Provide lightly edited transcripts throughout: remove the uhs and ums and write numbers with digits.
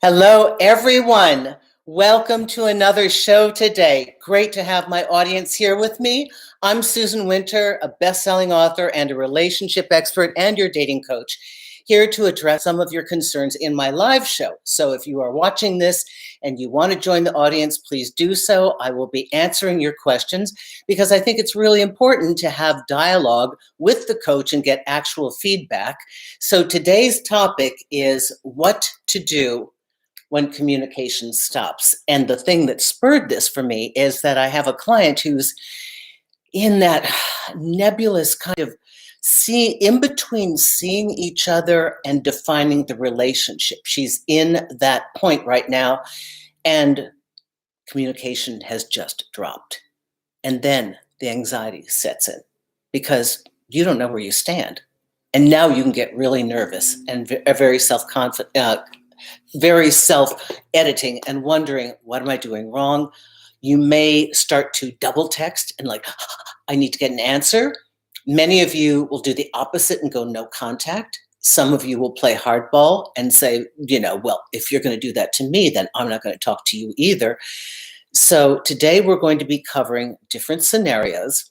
Hello, everyone. Welcome to another show today. Great to have my audience here with me. I'm Susan Winter, a best-selling author and a relationship expert and your dating coach, here to address some of your concerns in my live show. So if you are watching this and you want to join the audience, please do so. I will be answering your questions because I think it's really important to have dialogue with the coach and get actual feedback. So today's topic is what to do when communication stops. And the thing that spurred this for me is that I have a client who's in that nebulous kind of in between seeing each other and defining the relationship. She's in that point right now, and communication has just dropped. And then the anxiety sets in because you don't know where you stand. And now you can get really nervous and very self-confident, very self-editing and wondering, what am I doing wrong? You may start to double text and I need to get an answer. Many of you will do the opposite and go no contact. Some of you will play hardball and say, well, if you're going to do that to me, then I'm not going to talk to you either. So today we're going to be covering different scenarios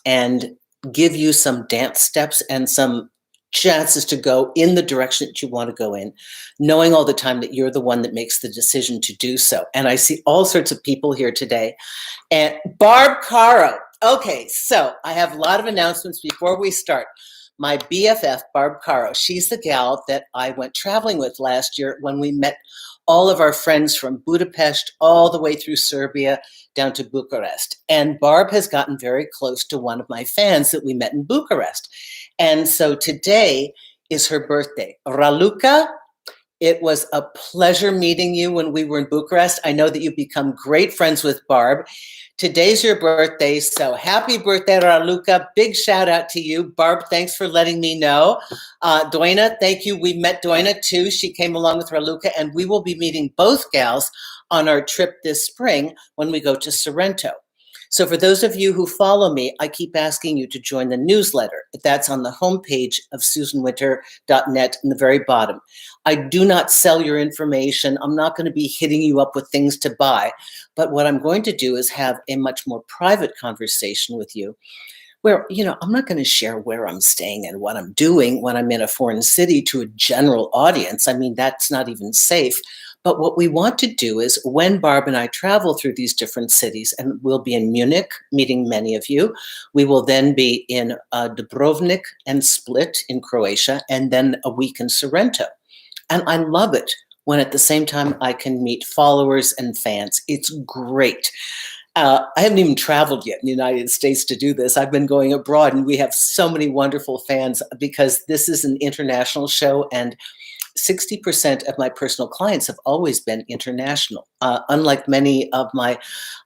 and give you some dance steps and some chances to go in the direction that you want to go in, knowing all the time that you're the one that makes the decision to do so. And I see all sorts of people here today. And Barb Caro. Okay, so I have a lot of announcements before we start. My BFF, Barb Caro, she's the gal that I went traveling with last year when we met all of our friends from Budapest all the way through Serbia down to Bucharest. And Barb has gotten very close to one of my fans that we met in Bucharest. And so today is her birthday. Raluca, it was a pleasure meeting you when we were in Bucharest. I know that you've become great friends with Barb. Today's your birthday, so happy birthday, Raluca. Big shout out to you. Barb, thanks for letting me know. Doina, thank you. We met Doina too. She came along with Raluca, and we will be meeting both gals on our trip this spring when we go to Sorrento. So for those of you who follow me, I keep asking you to join the newsletter. That's on the homepage of susanwinter.net in the very bottom. I do not sell your information. I'm not going to be hitting you up with things to buy. But what I'm going to do is have a much more private conversation with you where, I'm not going to share where I'm staying and what I'm doing when I'm in a foreign city to a general audience. I mean, that's not even safe. But what we want to do is when Barb and I travel through these different cities, and we'll be in Munich, meeting many of you, we will then be in Dubrovnik and Split in Croatia, and then a week in Sorrento. And I love it when at the same time I can meet followers and fans. It's great. I haven't even traveled yet in the United States to do this. I've been going abroad, and we have so many wonderful fans because this is an international show, and 60% of my personal clients have always been international. Unlike many of my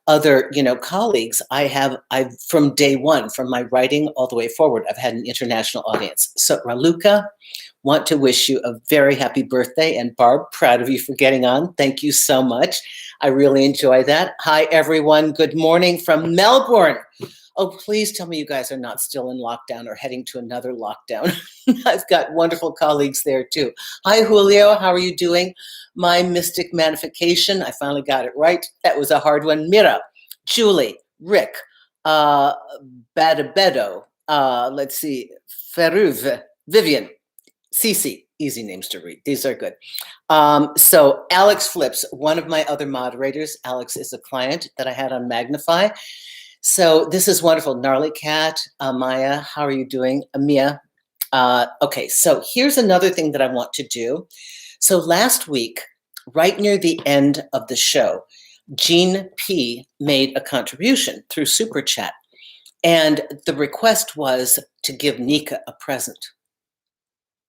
other, colleagues, I've from day one, from my writing all the way forward, I've had an international audience. So Raluca, want to wish you a very happy birthday. And Barb, proud of you for getting on. Thank you so much. I really enjoy that. Hi, everyone. Good morning from Melbourne. Oh, please tell me you guys are not still in lockdown or heading to another lockdown. I've got wonderful colleagues there too. Hi, Julio. How are you doing? My mystic magnification. I finally got it right. That was a hard one. Mira, Julie, Rick, Badabedo, let's see, Ferruv, Vivian, Cece. Easy names to read. These are good. So Alex Flips, one of my other moderators. Alex is a client that I had on Magnify. So this is wonderful. Gnarly Cat, Maya, how are you doing? Mia. Okay, so here's another thing that I want to do. So last week, right near the end of the show, Jean P. made a contribution through Super Chat. And the request was to give Nika a present.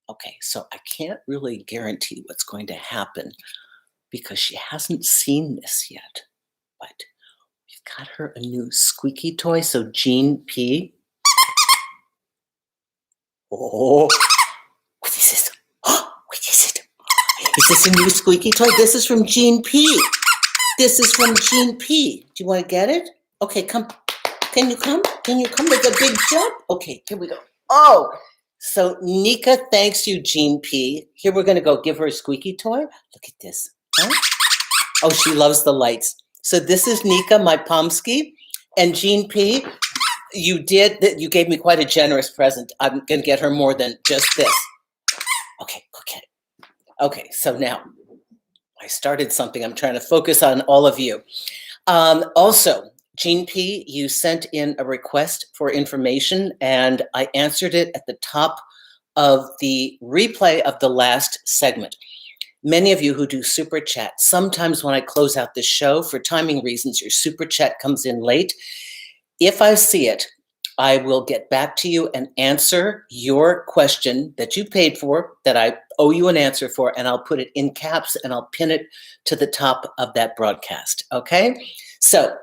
Okay, so I can't really guarantee what's going to happen because she hasn't seen this yet. But got her a new squeaky toy. So Jean P. Oh, what is this? Oh, what is it? Is this a new squeaky toy? This is from Jean P. This is from Jean P. Do you want to get it? Okay, come. Can you come? Can you come with a big jump? Okay, here we go. Oh, so Nika thanks you, Jean P. Here we're going to go give her a squeaky toy. Look at this. Huh? Oh, she loves the lights. So this is Nika, my Pomsky, and Jean P. You gave me quite a generous present. I'm going to get her more than just this. Okay. Okay, so now I started something. I'm trying to focus on all of you. Also, Jean P., you sent in a request for information, and I answered it at the top of the replay of the last segment. Many of you who do super chat, sometimes when I close out the show, for timing reasons, your super chat comes in late. If I see it, I will get back to you and answer your question that you paid for, that I owe you an answer for, and I'll put it in caps and I'll pin it to the top of that broadcast, okay? So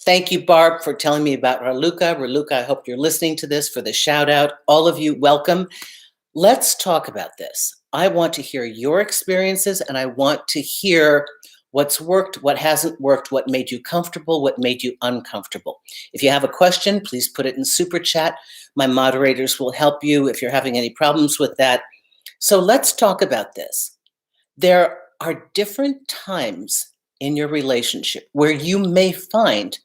thank you, Barb, for telling me about Raluca. Raluca, I hope you're listening to this, for the shout out. All of you, welcome. Let's talk about this. I want to hear your experiences, and I want to hear what's worked, what hasn't worked, what made you comfortable, what made you uncomfortable. If you have a question, please put it in super chat. My moderators will help you if you're having any problems with that. So let's talk about this. There are different times in your relationship where you may find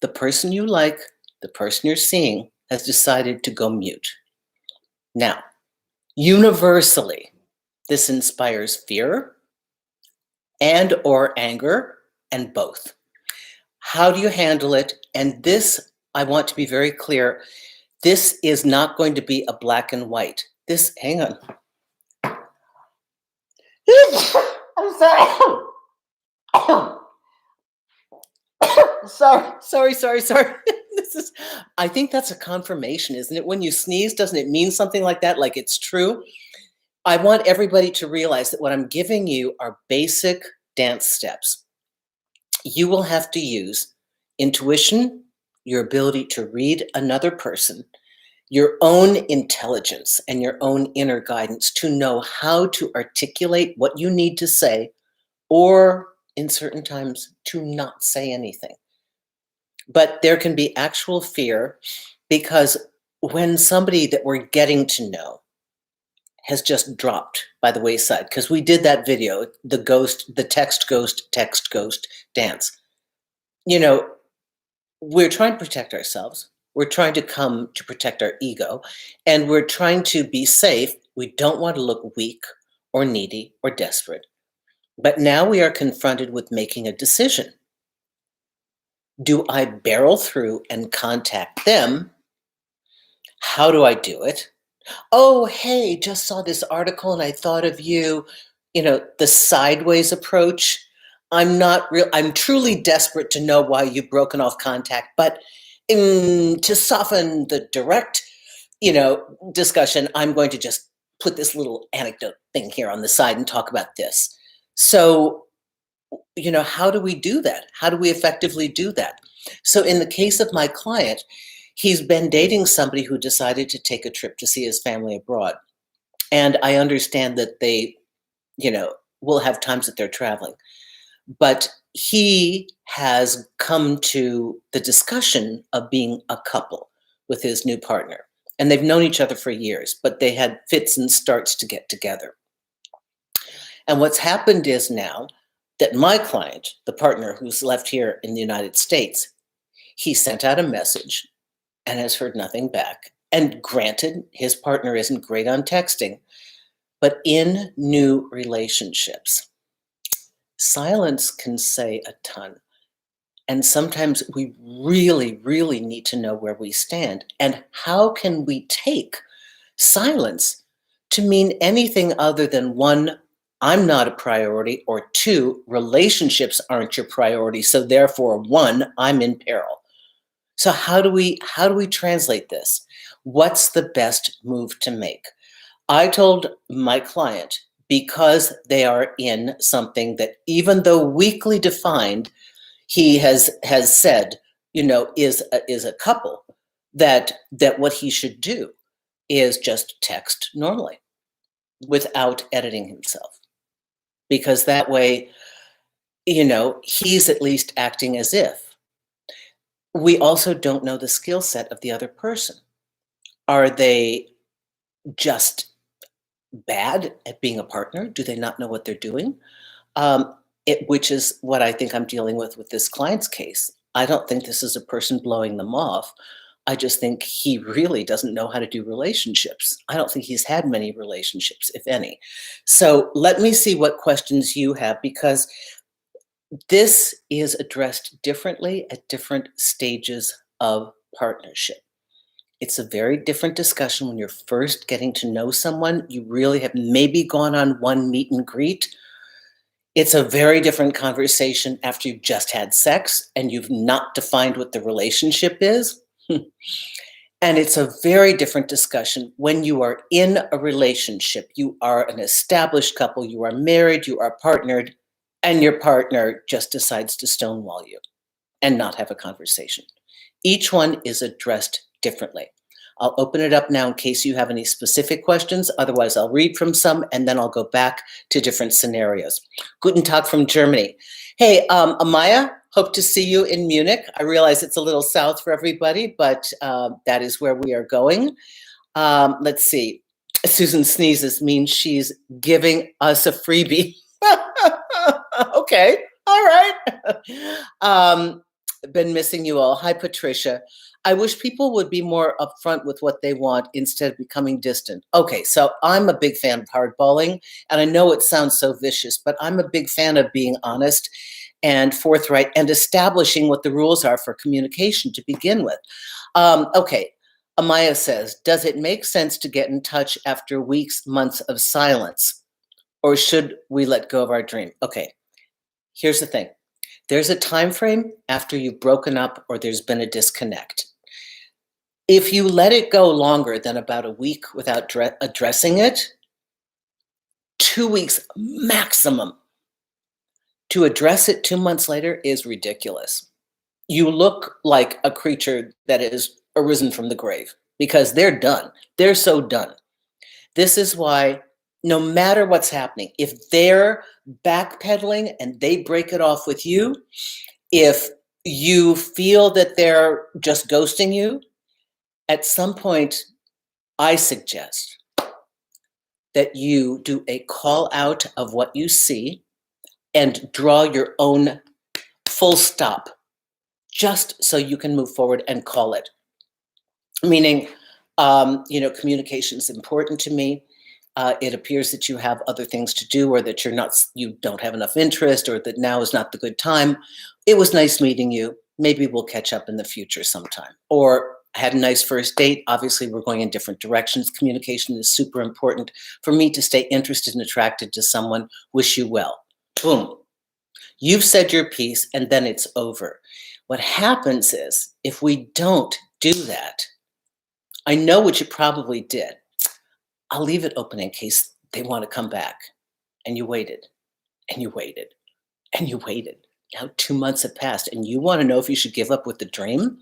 the person you like, the person you're seeing, has decided to go mute. Now, universally, this inspires fear and or anger, and both. How do you handle it? And this, I want to be very clear, this is not going to be a black and white. This, hang on. I'm sorry. sorry. This is, I think that's a confirmation, isn't it? When you sneeze, doesn't it mean something like that, like it's true? I want everybody to realize that what I'm giving you are basic dance steps. You will have to use intuition, your ability to read another person, your own intelligence, and your own inner guidance to know how to articulate what you need to say, or in certain times to not say anything. But there can be actual fear, because when somebody that we're getting to know has just dropped by the wayside, because we did that video, the text ghost dance. You know, we're trying to protect ourselves. We're trying to come to protect our ego, and we're trying to be safe. We don't want to look weak or needy or desperate. But now we are confronted with making a decision. Do I barrel through and contact them? How do I do it? Oh, hey, just saw this article and I thought of you. You know, the sideways approach. I'm truly desperate to know why you've broken off contact, but to soften the direct, discussion, I'm going to just put this little anecdote thing here on the side and talk about this. So, how do we do that? How do we effectively do that? So in the case of my client, he's been dating somebody who decided to take a trip to see his family abroad. And I understand that they, will have times that they're traveling. But he has come to the discussion of being a couple with his new partner. And they've known each other for years, but they had fits and starts to get together. And what's happened is now that my client, the partner who's left here in the United States, he sent out a message and has heard nothing back. And granted, his partner isn't great on texting, but in new relationships, silence can say a ton. And sometimes we really, really need to know where we stand. And how can we take silence to mean anything other than, one, I'm not a priority, or two, relationships aren't your priority. So therefore, one, I'm in peril. So how do we translate this? What's the best move to make? I told my client, because they are in something that, even though weakly defined, he has said, is a couple, that what he should do is just text normally without editing himself. Because that way, he's at least acting as if. We also don't know the skill set of the other person. Are they just bad at being a partner? Do they not know what they're doing? which is what I think I'm dealing with this client's case. I don't think this is a person blowing them off. I just think he really doesn't know how to do relationships. I don't think he's had many relationships, if any. So let me see what questions you have, because this is addressed differently at different stages of partnership. It's a very different discussion when you're first getting to know someone. You really have maybe gone on one meet and greet. It's a very different conversation after you've just had sex and you've not defined what the relationship is. And it's a very different discussion when you are in a relationship. You are an established couple, you are married, you are partnered, and your partner just decides to stonewall you and not have a conversation. Each one is addressed differently. I'll open it up now in case you have any specific questions. Otherwise, I'll read from some and then I'll go back to different scenarios. Guten Tag from Germany. Hey, Amaya, hope to see you in Munich. I realize it's a little south for everybody, but that is where we are going. Let's see. Susan sneezes means she's giving us a freebie. Okay, all right. Been missing you all. Hi, Patricia. I wish people would be more upfront with what they want instead of becoming distant. Okay, so I'm a big fan of hardballing, and I know it sounds so vicious, but I'm a big fan of being honest and forthright and establishing what the rules are for communication to begin with. Okay, Amaya says, does it make sense to get in touch after weeks, months of silence? Or should we let go of our dream? Okay, here's the thing. There's a time frame after you've broken up or there's been a disconnect. If you let it go longer than about a week without addressing it, 2 weeks maximum. To address it 2 months later is ridiculous. You look like a creature that is arisen from the grave because they're done. They're so done. This is why no matter what's happening, if they're backpedaling and they break it off with you, if you feel that they're just ghosting you, at some point, I suggest that you do a call out of what you see and draw your own full stop, just so you can move forward and call it. Meaning, communication is important to me. It appears that you have other things to do, or that you don't have enough interest, or that now is not the good time. It was nice meeting you. Maybe we'll catch up in the future sometime. Or had a nice first date. Obviously, we're going in different directions. Communication is super important for me to stay interested and attracted to someone. Wish you well. Boom. You've said your piece, and then it's over. What happens is, if we don't do that, I know what you probably did. I'll leave it open in case they want to come back. And you waited, and you waited, and you waited. Now 2 months have passed, and you want to know if you should give up with the dream?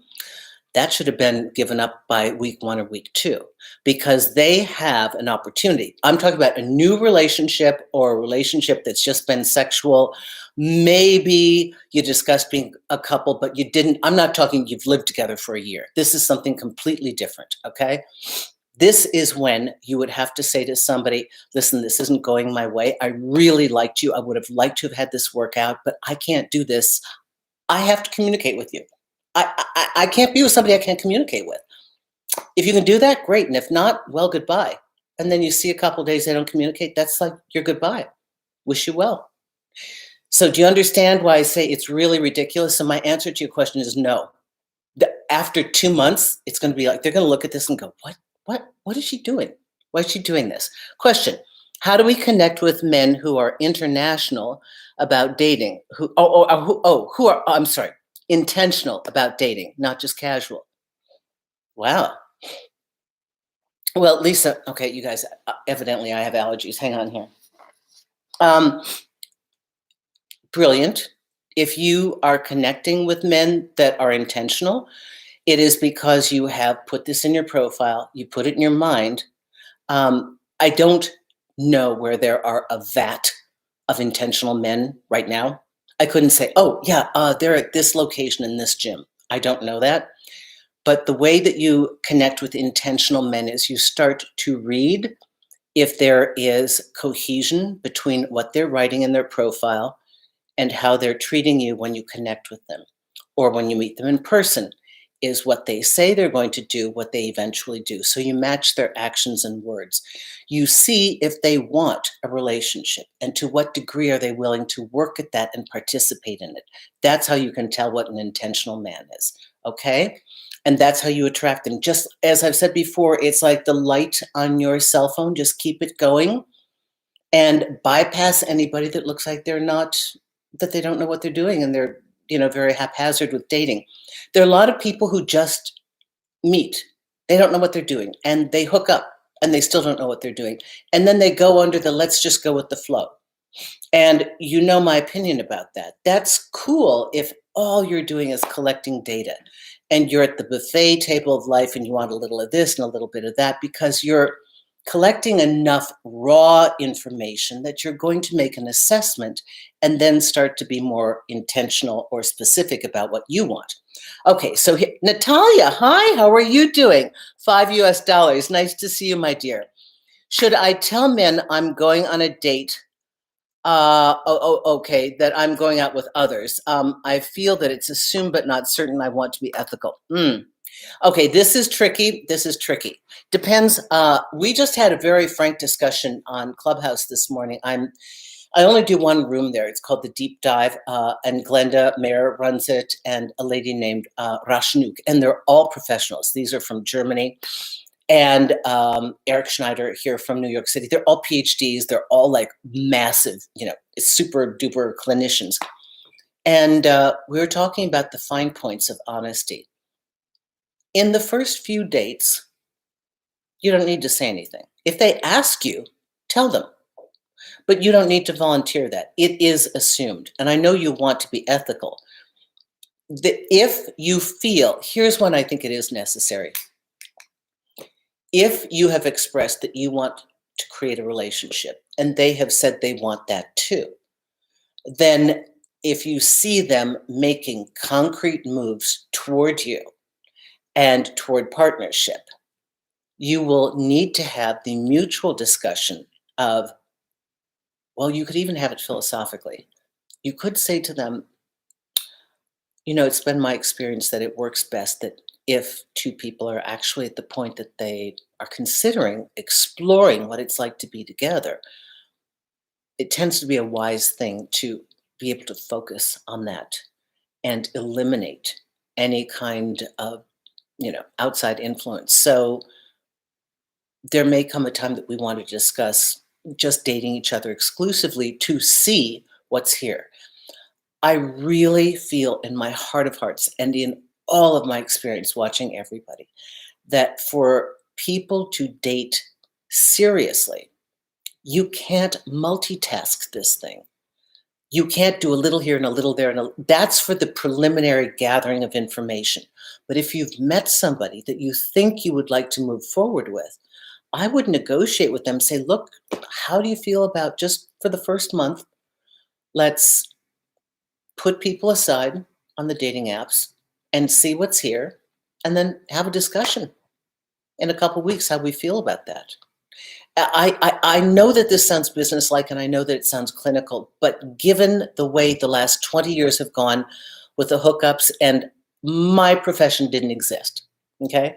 That should have been given up by week 1 or week 2, because they have an opportunity. I'm talking about a new relationship, or a relationship that's just been sexual. Maybe you discussed being a couple, but you didn't. I'm not talking you've lived together for a year. This is something completely different, okay? This is when you would have to say to somebody, listen, this isn't going my way. I really liked you. I would have liked to have had this work out, but I can't do this. I have to communicate with you. I can't be with somebody I can't communicate with. If you can do that, great. And if not, well, goodbye. And then you see a couple of days they don't communicate. That's like your goodbye. Wish you well. So do you understand why I say it's really ridiculous? So my answer to your question is no. After 2 months, it's going to be like, they're going to look at this and go, what is she doing? Why is she doing this? Question. How do we connect with men who are international about dating? Intentional about dating, not just casual. Wow. Well, Lisa, okay, you guys, evidently I have allergies. Hang on here. Brilliant. If you are connecting with men that are intentional, it is because you have put this in your profile, you put it in your mind. I don't know where there are a vat of intentional men right now. I couldn't say, oh, yeah, they're at this location in this gym. I don't know that. But the way that you connect with intentional men is you start to read if there is cohesion between what they're writing in their profile and how they're treating you when you connect with them or when you meet them in person. Is what they say they're going to do what they eventually do. So you match their actions and words. You see if they want a relationship and to what degree are they willing to work at that and participate in it. That's how you can tell what an intentional man is. Okay? And that's how you attract them. Just as I've said before, it's like the light on your cell phone. Just keep it going and bypass anybody that looks like that they don't know what they're doing and they're, very haphazard with dating. There are a lot of people who just meet. They don't know what they're doing and they hook up and they still don't know what they're doing. And then they go under the let's just go with the flow. And you know my opinion about that. That's cool if all you're doing is collecting data and you're at the buffet table of life and you want a little of this and a little bit of that because you're collecting enough raw information that you're going to make an assessment and then start to be more intentional or specific about what you want. Okay, so Natalia, hi, how are you doing? $5 US. Nice to see you, my dear. Should I tell men I'm going on a date? Okay, that I'm going out with others. I feel that it's assumed but not certain. I want to be ethical. Okay, this is tricky. Depends. We just had a very frank discussion on Clubhouse this morning. I only do one room there. It's called The Deep Dive, and Glenda Mayer runs it, and a lady named Rashnuk, and they're all professionals. These are from Germany, and Eric Schneider here from New York City. They're all PhDs. They're all like massive, super duper clinicians. And we were talking about the fine points of honesty. In the first few dates, you don't need to say anything. If they ask you, tell them. But you don't need to volunteer that. It is assumed. And I know you want to be ethical. If you feel, here's when I think it is necessary. If you have expressed that you want to create a relationship and they have said they want that too, then if you see them making concrete moves toward you and toward partnership, you will need to have the mutual discussion of, well, you could even have it philosophically. You could say to them, it's been my experience that it works best that if two people are actually at the point that they are considering exploring what it's like to be together, it tends to be a wise thing to be able to focus on that and eliminate any kind of outside influence. So there may come a time that we want to discuss just dating each other exclusively to see what's here. I really feel in my heart of hearts and in all of my experience watching everybody that for people to date seriously, you can't multitask this thing. You can't do a little here and a little there. That's for the preliminary gathering of information. But if you've met somebody that you think you would like to move forward with, I would negotiate with them, say, look, how do you feel about just for the first month, let's put people aside on the dating apps and see what's here, and then have a discussion in a couple of weeks how we feel about that. I know that this sounds businesslike and I know that it sounds clinical, but given the way the last 20 years have gone with the hookups, and my profession didn't exist, okay?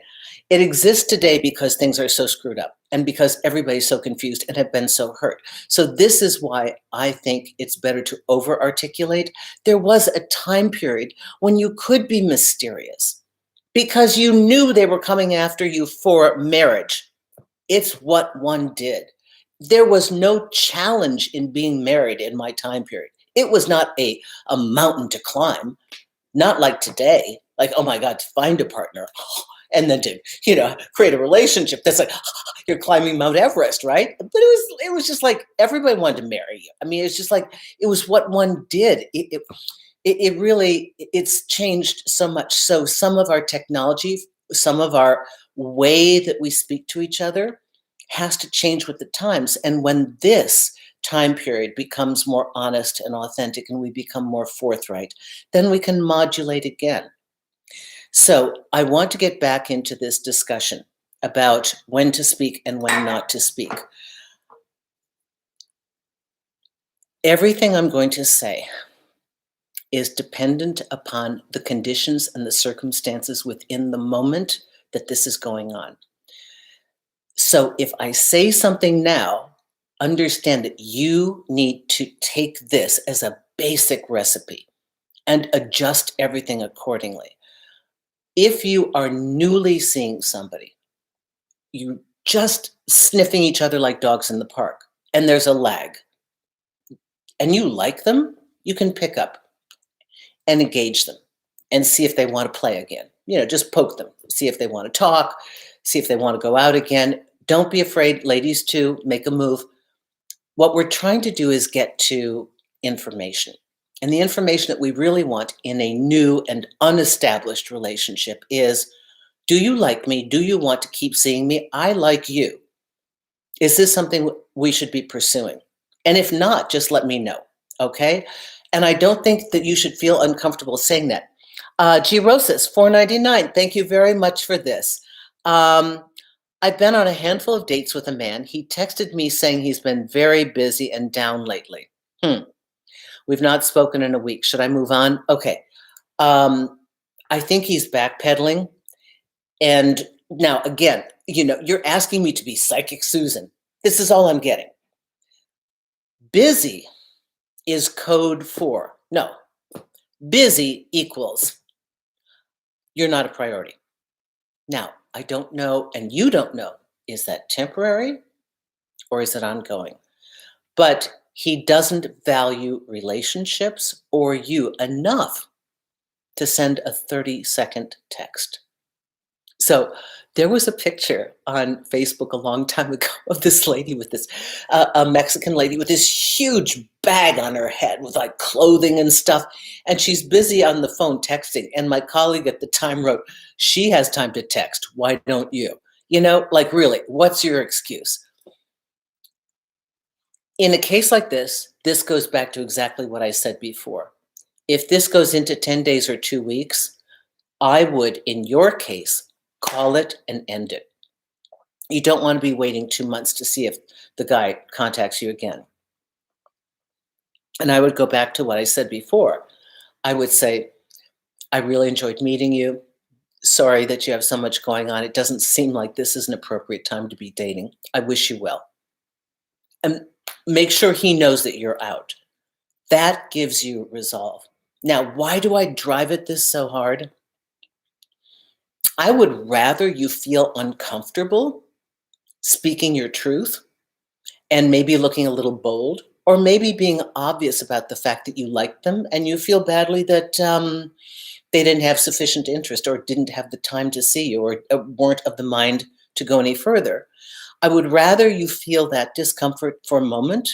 It exists today because things are so screwed up and because everybody's so confused and have been so hurt. So this is why I think it's better to over-articulate. There was a time period when you could be mysterious because you knew they were coming after you for marriage. It's what one did. There was no challenge in being married in my time period. It was not a mountain to climb, not like today. Like, oh my God, to find a partner and then to, create a relationship. That's like, you're climbing Mount Everest, right? But it was just like, everybody wanted to marry you. I mean, it's just like, it was what one did. It really, it's changed so much. So some of our technology, some of our way that we speak to each other has to change with the times. And when this time period becomes more honest and authentic and we become more forthright, then we can modulate again. So I want to get back into this discussion about when to speak and when not to speak. Everything I'm going to say is dependent upon the conditions and the circumstances within the moment that this is going on. So if I say something now, understand that you need to take this as a basic recipe and adjust everything accordingly. If you are newly seeing somebody, you just sniffing each other like dogs in the park, and there's a lag, and you like them, you can pick up and engage them and see if they want to play again. Just poke them, see if they want to talk, see if they want to go out again. Don't be afraid, ladies, to make a move. What we're trying to do is get to information. And the information that we really want in a new and unestablished relationship is, do you like me? Do you want to keep seeing me? I like you. Is this something we should be pursuing? And if not, just let me know, okay? And I don't think that you should feel uncomfortable saying that. G. Rosas, $4.99, thank you very much for this. I've been on a handful of dates with a man. He texted me saying he's been very busy and down lately. We've not spoken in a week. Should I move on? Okay. I think he's backpedaling. And now, again, you're asking me to be Psychic Susan. This is all I'm getting. Busy is code for, no, busy equals you're not a priority. Now, I don't know, and you don't know, is that temporary or is it ongoing? But he doesn't value relationships or you enough to send a 30-second text. So there was a picture on Facebook a long time ago of this lady with this, a Mexican lady with this huge bag on her head with like clothing and stuff. And she's busy on the phone texting. And my colleague at the time wrote, she has time to text. Why don't you? Really, what's your excuse? In a case like this goes back to exactly what I said before. If this goes into 10 days or 2 weeks, I would, in your case, call it and end it. You don't want to be waiting 2 months to see if the guy contacts you again. And I would go back to what I said before. I would say, I really enjoyed meeting you. Sorry that you have so much going on. It doesn't seem like this is an appropriate time to be dating. I wish you well. And make sure he knows that you're out. That gives you resolve. Now, why do I drive at this so hard? I would rather you feel uncomfortable speaking your truth and maybe looking a little bold, or maybe being obvious about the fact that you like them and you feel badly that they didn't have sufficient interest or didn't have the time to see you or weren't of the mind to go any further. I would rather you feel that discomfort for a moment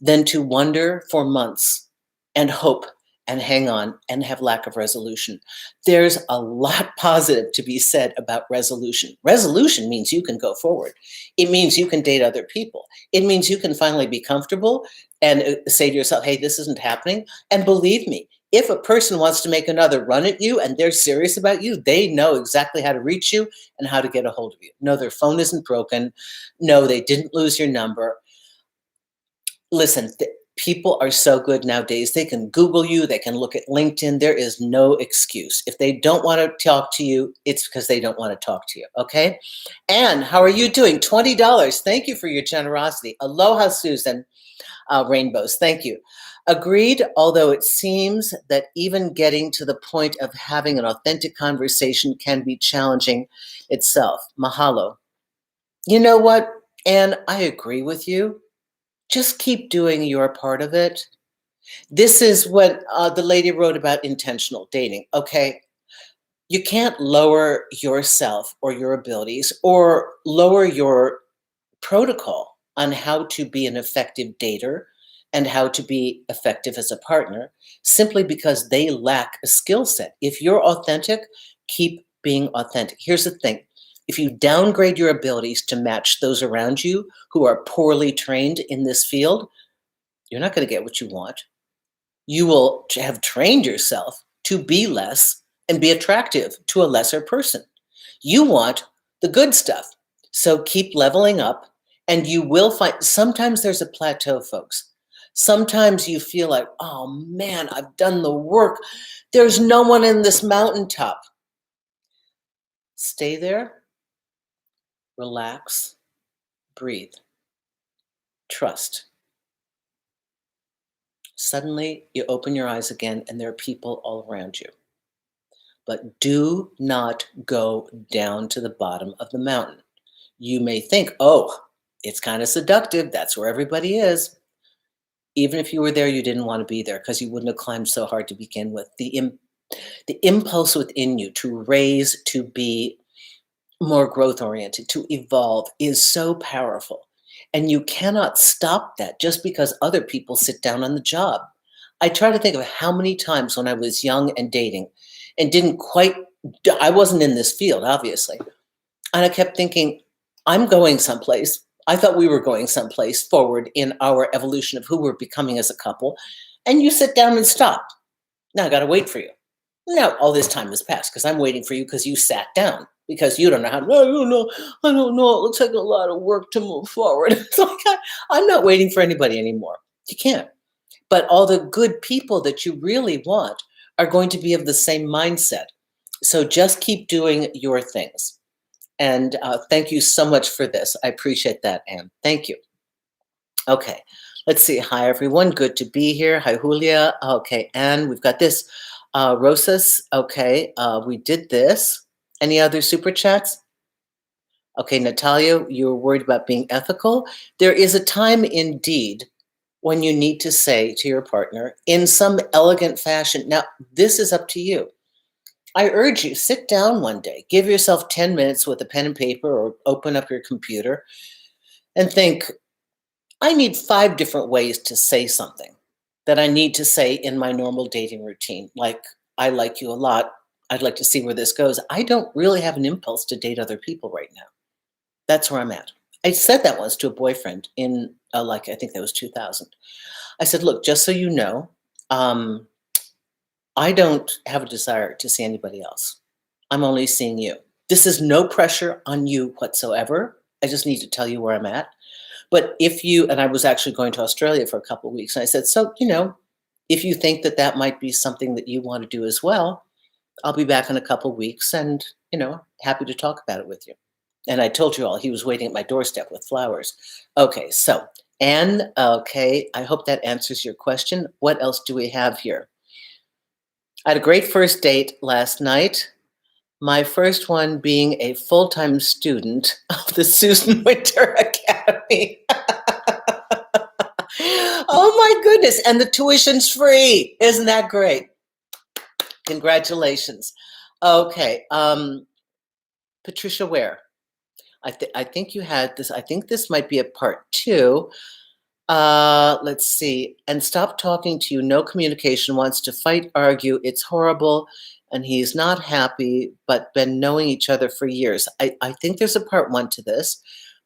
than to wonder for months and hope and hang on and have lack of resolution. There's a lot positive to be said about resolution. Resolution means you can go forward. It means you can date other people. It means you can finally be comfortable and say to yourself, hey, this isn't happening. And believe me, if a person wants to make another run at you and they're serious about you, they know exactly how to reach you and how to get a hold of you. No, their phone isn't broken. No, they didn't lose your number. Listen, people are so good nowadays. They can Google you. They can look at LinkedIn. There is no excuse. If they don't want to talk to you, it's because they don't want to talk to you, okay? Anne, how are you doing? $20. Thank you for your generosity. Aloha, Susan. Rainbows, thank you. Agreed, although it seems that even getting to the point of having an authentic conversation can be challenging itself. Mahalo. You know what, Anne, I agree with you. Just keep doing your part of it. This is what the lady wrote about intentional dating, okay? You can't lower yourself or your abilities or lower your protocol on how to be an effective dater and how to be effective as a partner simply because they lack a skill set. If you're authentic, keep being authentic. Here's the thing. If you downgrade your abilities to match those around you who are poorly trained in this field, you're not going to get what you want. You will have trained yourself to be less and be attractive to a lesser person. You want the good stuff. So keep leveling up and you will find, sometimes there's a plateau, folks. Sometimes you feel like, oh man, I've done the work. There's no one in this mountaintop. Stay there, relax, breathe, trust. Suddenly, you open your eyes again, and there are people all around you. But do not go down to the bottom of the mountain. You may think, oh, it's kind of seductive. That's where everybody is. Even if you were there, you didn't want to be there because you wouldn't have climbed so hard to begin with. The impulse within you to raise, to be more growth oriented, to evolve is so powerful. And you cannot stop that just because other people sit down on the job. I try to think of how many times when I was young and dating and didn't quite, I wasn't in this field, obviously. And I kept thinking, I'm going someplace. I thought we were going someplace forward in our evolution of who we're becoming as a couple. And you sit down and stop. Now I got to wait for you. Now all this time has passed because I'm waiting for you because you sat down because you don't know how. No, I don't know. It looks like a lot of work to move forward. It's like I'm not waiting for anybody anymore. You can't. But all the good people that you really want are going to be of the same mindset. So just keep doing your things. And thank you so much for this. I appreciate that, Anne. Thank you. Okay, let's see. Hi, everyone. Good to be here. Hi, Julia. Okay, Anne, we've got this. Rosas, okay, we did this. Any other super chats? Okay, Natalia, you were worried about being ethical. There is a time indeed when you need to say to your partner in some elegant fashion, now this is up to you. I urge you, sit down one day, give yourself 10 minutes with a pen and paper or open up your computer and think, I need 5 different ways to say something that I need to say in my normal dating routine. Like, I like you a lot. I'd like to see where this goes. I don't really have an impulse to date other people right now. That's where I'm at. I said that once to a boyfriend in I think that was 2000. I said, look, just so you know, I don't have a desire to see anybody else. I'm only seeing you. This is no pressure on you whatsoever. I just need to tell you where I'm at. But if you, and I was actually going to Australia for a couple of weeks, and I said, so, if you think that that might be something that you want to do as well, I'll be back in a couple of weeks and, happy to talk about it with you. And I told you all he was waiting at my doorstep with flowers. Okay, so Anne, okay, I hope that answers your question. What else do we have here? I had a great first date last night. My first one being a full-time student of the Susan Winter Academy. Oh my goodness, and the tuition's free. Isn't that great? Congratulations. Okay, Patricia Ware. I think you had this. I think this might be a part 2. Let's see. And stop talking to you. No communication. Wants to fight, argue. It's horrible. And he's not happy, but been knowing each other for years. I think there's a part 1 to this,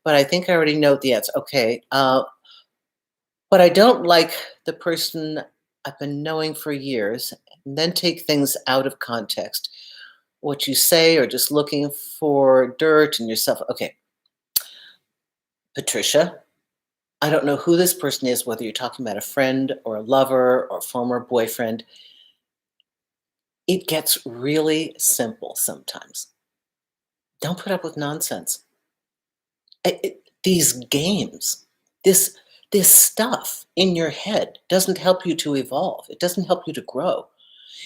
but I think I already know the answer. Okay. But I don't like the person I've been knowing for years and then take things out of context. What you say or just looking for dirt in yourself. Okay. Patricia, I don't know who this person is, whether you're talking about a friend or a lover or former boyfriend. It gets really simple sometimes. Don't put up with nonsense. These games, this stuff in your head doesn't help you to evolve. It doesn't help you to grow.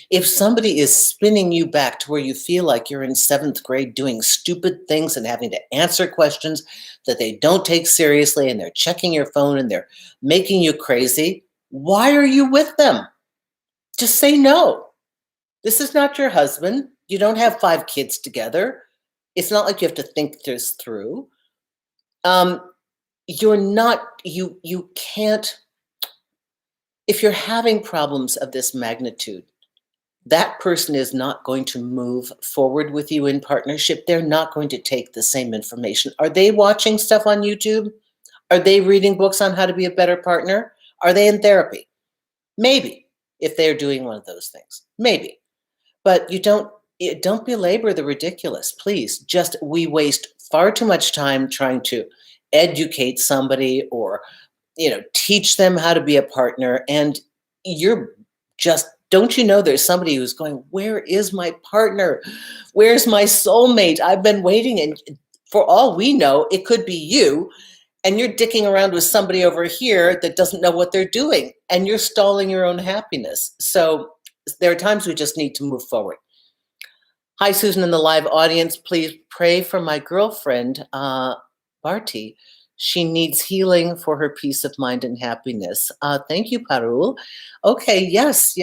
If somebody is spinning you back to where you feel like you're in 7th grade doing stupid things and having to answer questions that they don't take seriously and they're checking your phone and they're making you crazy, why are you with them? Just say no. This is not your husband. You don't have 5 kids together. It's not like you have to think this through. You're not, you can't, if you're having problems of this magnitude, that person is not going to move forward with you in partnership. They're not going to take the same information. Are they watching stuff on YouTube? Are they reading books on how to be a better partner? Are they in therapy? Maybe, if they're doing one of those things. Maybe. But don't belabor the ridiculous, please. We waste far too much time trying to educate somebody or teach them how to be a partner. And you're just, don't you know there's somebody who's going, where is my partner? Where's my soulmate? I've been waiting. And for all we know, it could be you. And you're dicking around with somebody over here that doesn't know what they're doing. And you're stalling your own happiness. So there are times we just need to move forward. Hi, Susan in the live audience. Please pray for my girlfriend, Barty. She needs healing for her peace of mind and happiness. Thank you, Parul. Okay, yes.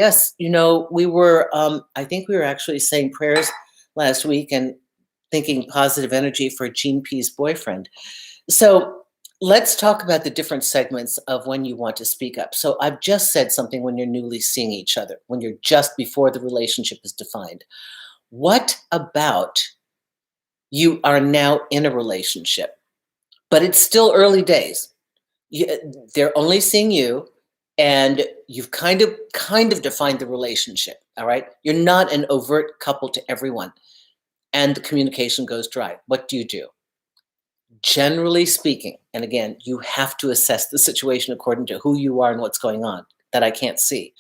We were, I think we were actually saying prayers last week and thinking positive energy for Jean P's boyfriend. So let's talk about the different segments of when you want to speak up. So I've just said something when you're newly seeing each other, when you're just before the relationship is defined. What about you are now in a relationship, but it's still early days? They're only seeing you, and you've kind of defined the relationship. All right, you're not an overt couple to everyone, and the communication goes dry. What do you do? Generally speaking, and again, you have to assess the situation according to who you are and what's going on that I can't see.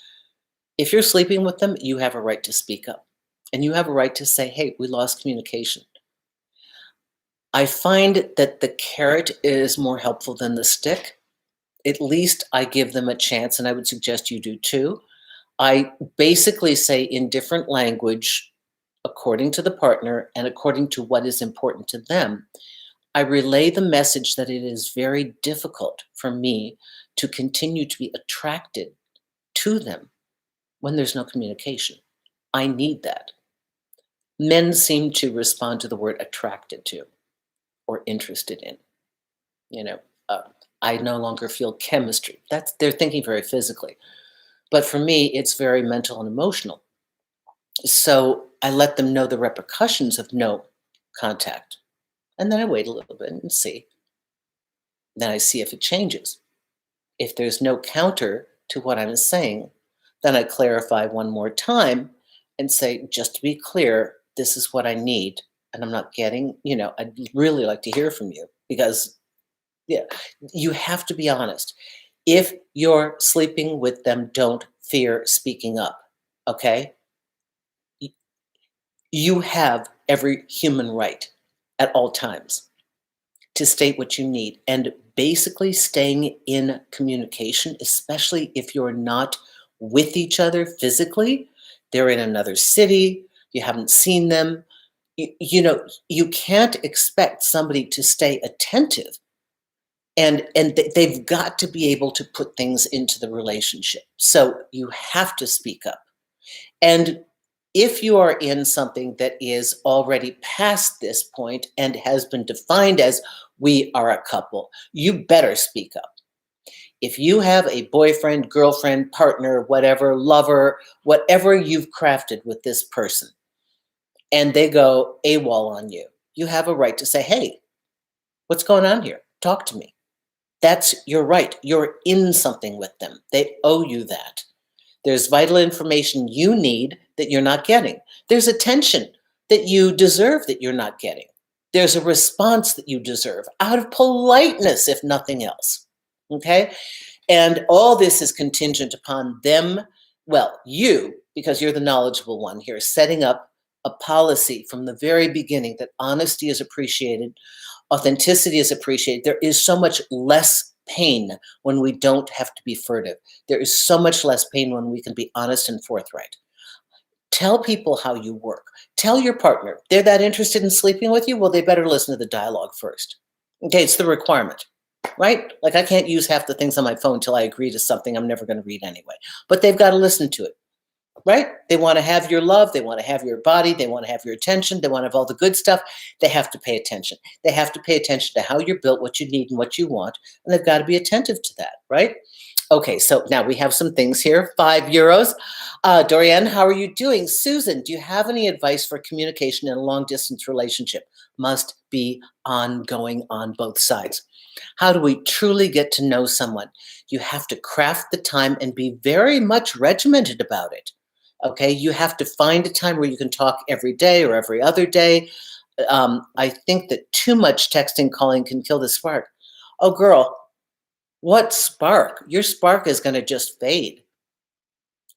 If you're sleeping with them, you have a right to speak up. And you have a right to say, hey, we lost communication. I find that the carrot is more helpful than the stick. At least I give them a chance, and I would suggest you do too. I basically say in different language, according to the partner and according to what is important to them, I relay the message that it is very difficult for me to continue to be attracted to them when there's no communication. I need that. Men seem to respond to the word attracted to or interested in. I no longer feel chemistry. They're thinking very physically. But for me, it's very mental and emotional. So I let them know the repercussions of no contact. And then I wait a little bit and see. Then I see if it changes. If there's no counter to what I'm saying, then I clarify one more time and say, just to be clear, this is what I need, and I'm not getting, I'd really like to hear from you, because you have to be honest. If you're sleeping with them, don't fear speaking up, okay? You have every human right at all times to state what you need, and basically staying in communication, especially if you're not with each other physically, they're in another city, you haven't seen them. You can't expect somebody to stay attentive, and they've got to be able to put things into the relationship. So you have to speak up. And if you are in something that is already past this point and has been defined as we are a couple, you better speak up. If you have a boyfriend, girlfriend, partner, whatever, lover, whatever you've crafted with this person, and they go AWOL on you, you have a right to say, hey, what's going on here? Talk to me. That's your right. You're in something with them. They owe you that. There's vital information you need that you're not getting. There's attention that you deserve that you're not getting. There's a response that you deserve out of politeness, if nothing else. Okay? And all this is contingent upon them, you, because you're the knowledgeable one here, setting up a policy from the very beginning that honesty is appreciated, authenticity is appreciated. There is so much less pain when we don't have to be furtive. There is so much less pain when we can be honest and forthright. Tell people how you work. Tell your partner they're that interested in sleeping with you. Well, they better listen to the dialogue first. Okay, it's the requirement, right? Like, I can't use half the things on my phone until I agree to something I'm never going to read anyway. But they've got to listen to it. Right? They want to have your love. They want to have your body. They want to have your attention. They want to have all the good stuff. They have to pay attention. They have to pay attention to how you're built, what you need, and what you want. And they've got to be attentive to that, right? Okay, so now we have some things here. €5. Dorianne, how are you doing? Susan, do you have any advice for communication in a long-distance relationship? Must be ongoing on both sides. How do we truly get to know someone? You have to craft the time and be very much regimented about it. Okay, you have to find a time where you can talk every day or every other day. I think that too much texting, calling can kill the spark. Oh, girl, What spark? Your spark is going to just fade.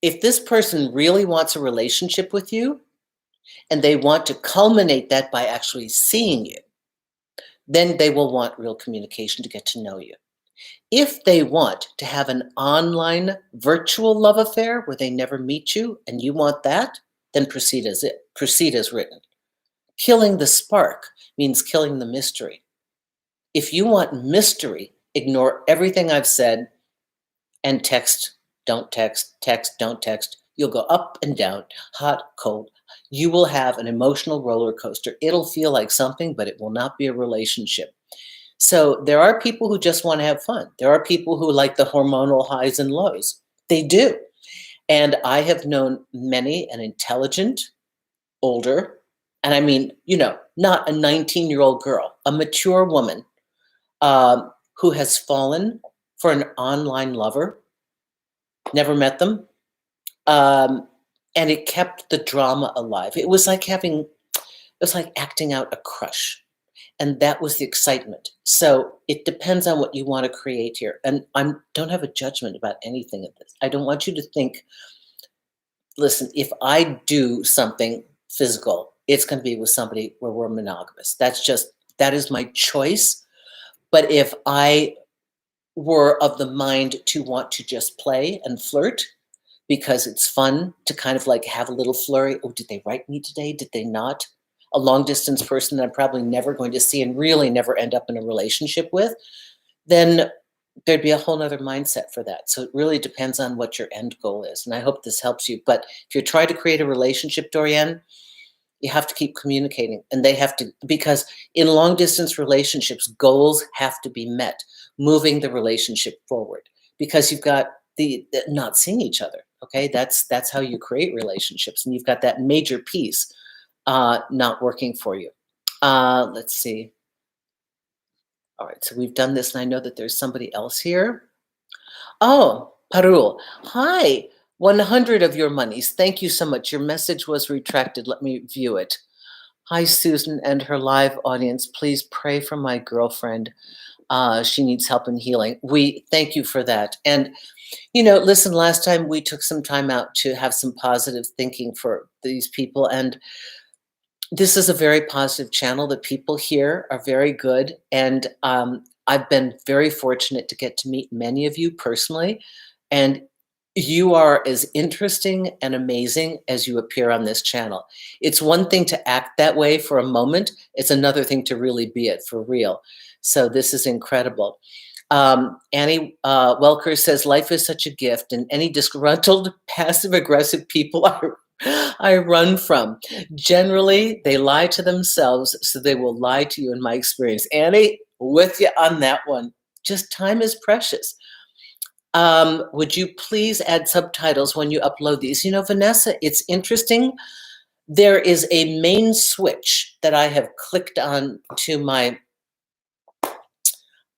If this person really wants a relationship with you and they want to culminate that by actually seeing you, then they will want real communication to get to know you. If they want to have an online virtual love affair where they never meet you and you want that, then proceed as written. Killing the spark means killing the mystery. If you want mystery, ignore everything I've said and text, don't text, text, don't text. You'll go up and down, hot, cold. You will have an emotional roller coaster. It'll feel like something, but it will not be a relationship. So there are people who just want to have fun. There are people who like the hormonal highs and lows. They do. And I have known many an intelligent, older, and I mean, not a 19-year-old girl, a mature woman who has fallen for an online lover, never met them, and it kept the drama alive. It was like acting out a crush. And that was the excitement. So it depends on what you want to create here. And I don't have a judgment about anything of this. I don't want you to think, listen, if I do something physical, it's going to be with somebody where we're monogamous. That is my choice. But if I were of the mind to want to just play and flirt because it's fun to kind of like have a little flurry. Oh, did they write me today? Did they not? A long distance person that I'm probably never going to see and really never end up in a relationship with, then there'd be a whole nother mindset for that. So it really depends on what your end goal is. And I hope this helps you. But if you're trying to create a relationship, Dorianne, you have to keep communicating, and they have to, because in long distance relationships, goals have to be met, moving the relationship forward, because you've got the not seeing each other. Okay, that's how you create relationships, and you've got that major piece not working for you. Let's see. All right, so we've done this, and I know that there's somebody else here. Oh, Parul. Hi, 100 of your monies. Thank you so much. Your message was retracted. Let me view it. Hi, Susan and her live audience. Please pray for my girlfriend. She needs help in healing. We thank you for that. And, listen, last time we took some time out to have some positive thinking for these people. And this is a very positive channel. The people here are very good. And I've been very fortunate to get to meet many of you personally. And you are as interesting and amazing as you appear on this channel. It's one thing to act that way for a moment. It's another thing to really be it for real. So this is incredible. Annie Welker says, life is such a gift, and any disgruntled, passive-aggressive people I run from. Generally, they lie to themselves, so they will lie to you in my experience. Annie, with you on that one. Just time is precious. Would you please add subtitles when you upload these? Vanessa, it's interesting. There is a main switch that I have clicked on to my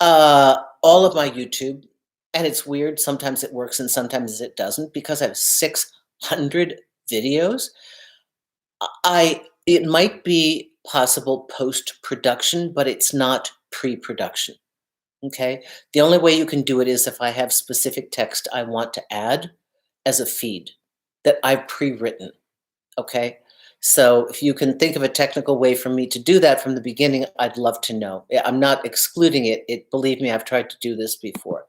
all of my YouTube, and it's weird. Sometimes it works and sometimes it doesn't, because I have 600 videos. It might be possible post-production, but it's not pre-production. Okay. The only way you can do it is if I have specific text I want to add as a feed that I've pre-written. Okay. So if you can think of a technical way for me to do that from the beginning, I'd love to know. I'm not excluding it. Believe me, I've tried to do this before.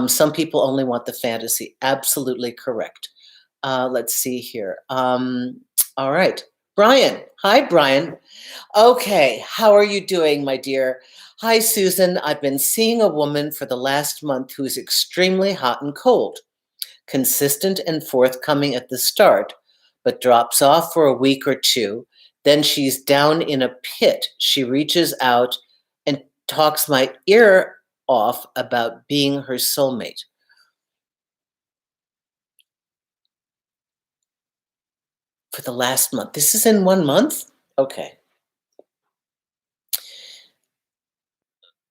Some people only want the fantasy. Absolutely correct. Let's see here. All right. Brian. Hi, Brian. Okay. How are you doing, my dear? Hi, Susan. I've been seeing a woman for the last month who's extremely hot and cold, consistent and forthcoming at the start, but drops off for a week or two. Then she's down in a pit. She reaches out and talks my ear off about being her soulmate. For the last month. This is in 1 month? Okay.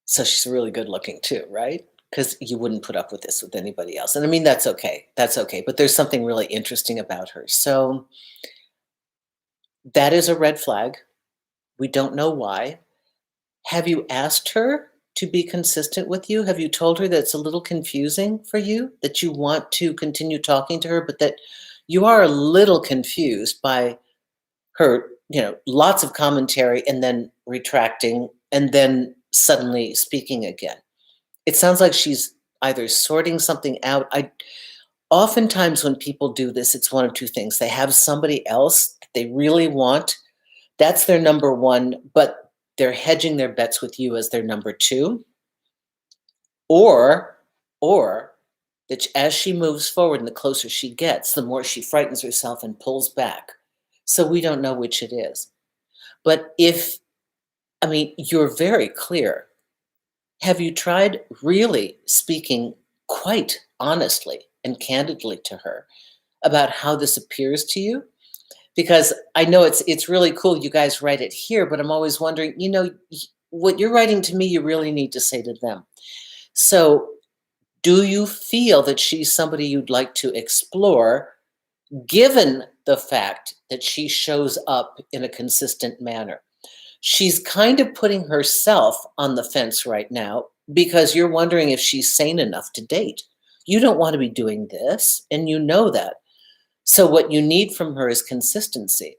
So she's really good looking too, right? Because you wouldn't put up with this with anybody else. And I mean, that's okay. That's okay. But there's something really interesting about her. So that is a red flag. We don't know why. Have you asked her to be consistent with you? Have you told her that it's a little confusing for you, that you want to continue talking to her, but that you are a little confused by her, lots of commentary and then retracting and then suddenly speaking again? It sounds like she's either sorting something out. Oftentimes when people do this, it's one of two things. They have somebody else that they really want. That's their number one, but they're hedging their bets with you as their number two. Or that as she moves forward and the closer she gets, the more she frightens herself and pulls back. So we don't know which it is. But you're very clear. Have you tried really speaking quite honestly and candidly to her about how this appears to you? Because I know it's really cool you guys write it here, but I'm always wondering, what you're writing to me, you really need to say to them. So do you feel that she's somebody you'd like to explore, given the fact that she shows up in a consistent manner? She's kind of putting herself on the fence right now because you're wondering if she's sane enough to date. You don't want to be doing this, and you know that. So what you need from her is consistency.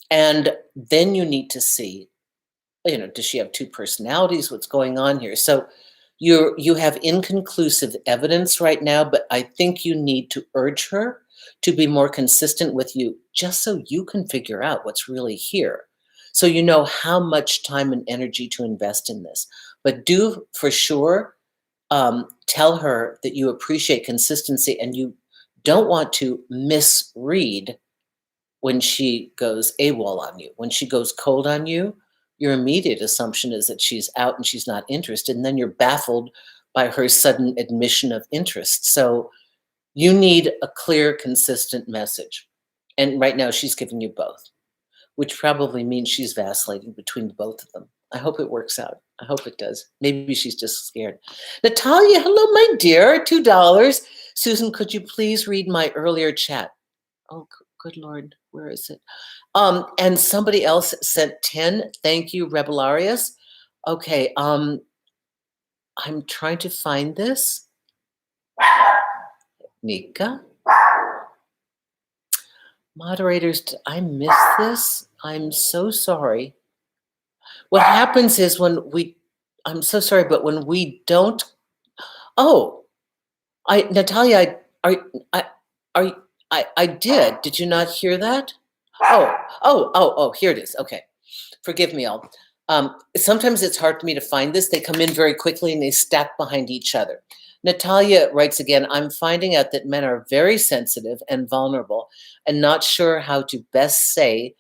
And then you need to see, does she have two personalities? What's going on here? So you have inconclusive evidence right now, but I think you need to urge her to be more consistent with you, just so you can figure out what's really here. So you know how much time and energy to invest in this. But do for sure tell her that you appreciate consistency and you don't want to misread when she goes AWOL on you. When she goes cold on you, your immediate assumption is that she's out and she's not interested, and then you're baffled by her sudden admission of interest. So you need a clear, consistent message. And right now she's giving you both, which probably means she's vacillating between the both of them. I hope it works out. I hope it does. Maybe she's just scared. Natalia, hello, my dear, $2. Susan, could you please read my earlier chat? Oh, good Lord, where is it? And somebody else sent 10. Thank you, Rebelarius. Okay, I'm trying to find this. Nika? Moderators, did I miss this? I'm so sorry. What happens is I'm so sorry, but when we don't, Natalia, I did. Did you not hear that? Here it is. Okay. Forgive me all. Sometimes it's hard for me to find this. They come in very quickly and they stack behind each other. Natalia writes again, I'm finding out that men are very sensitive and vulnerable and not sure how to best say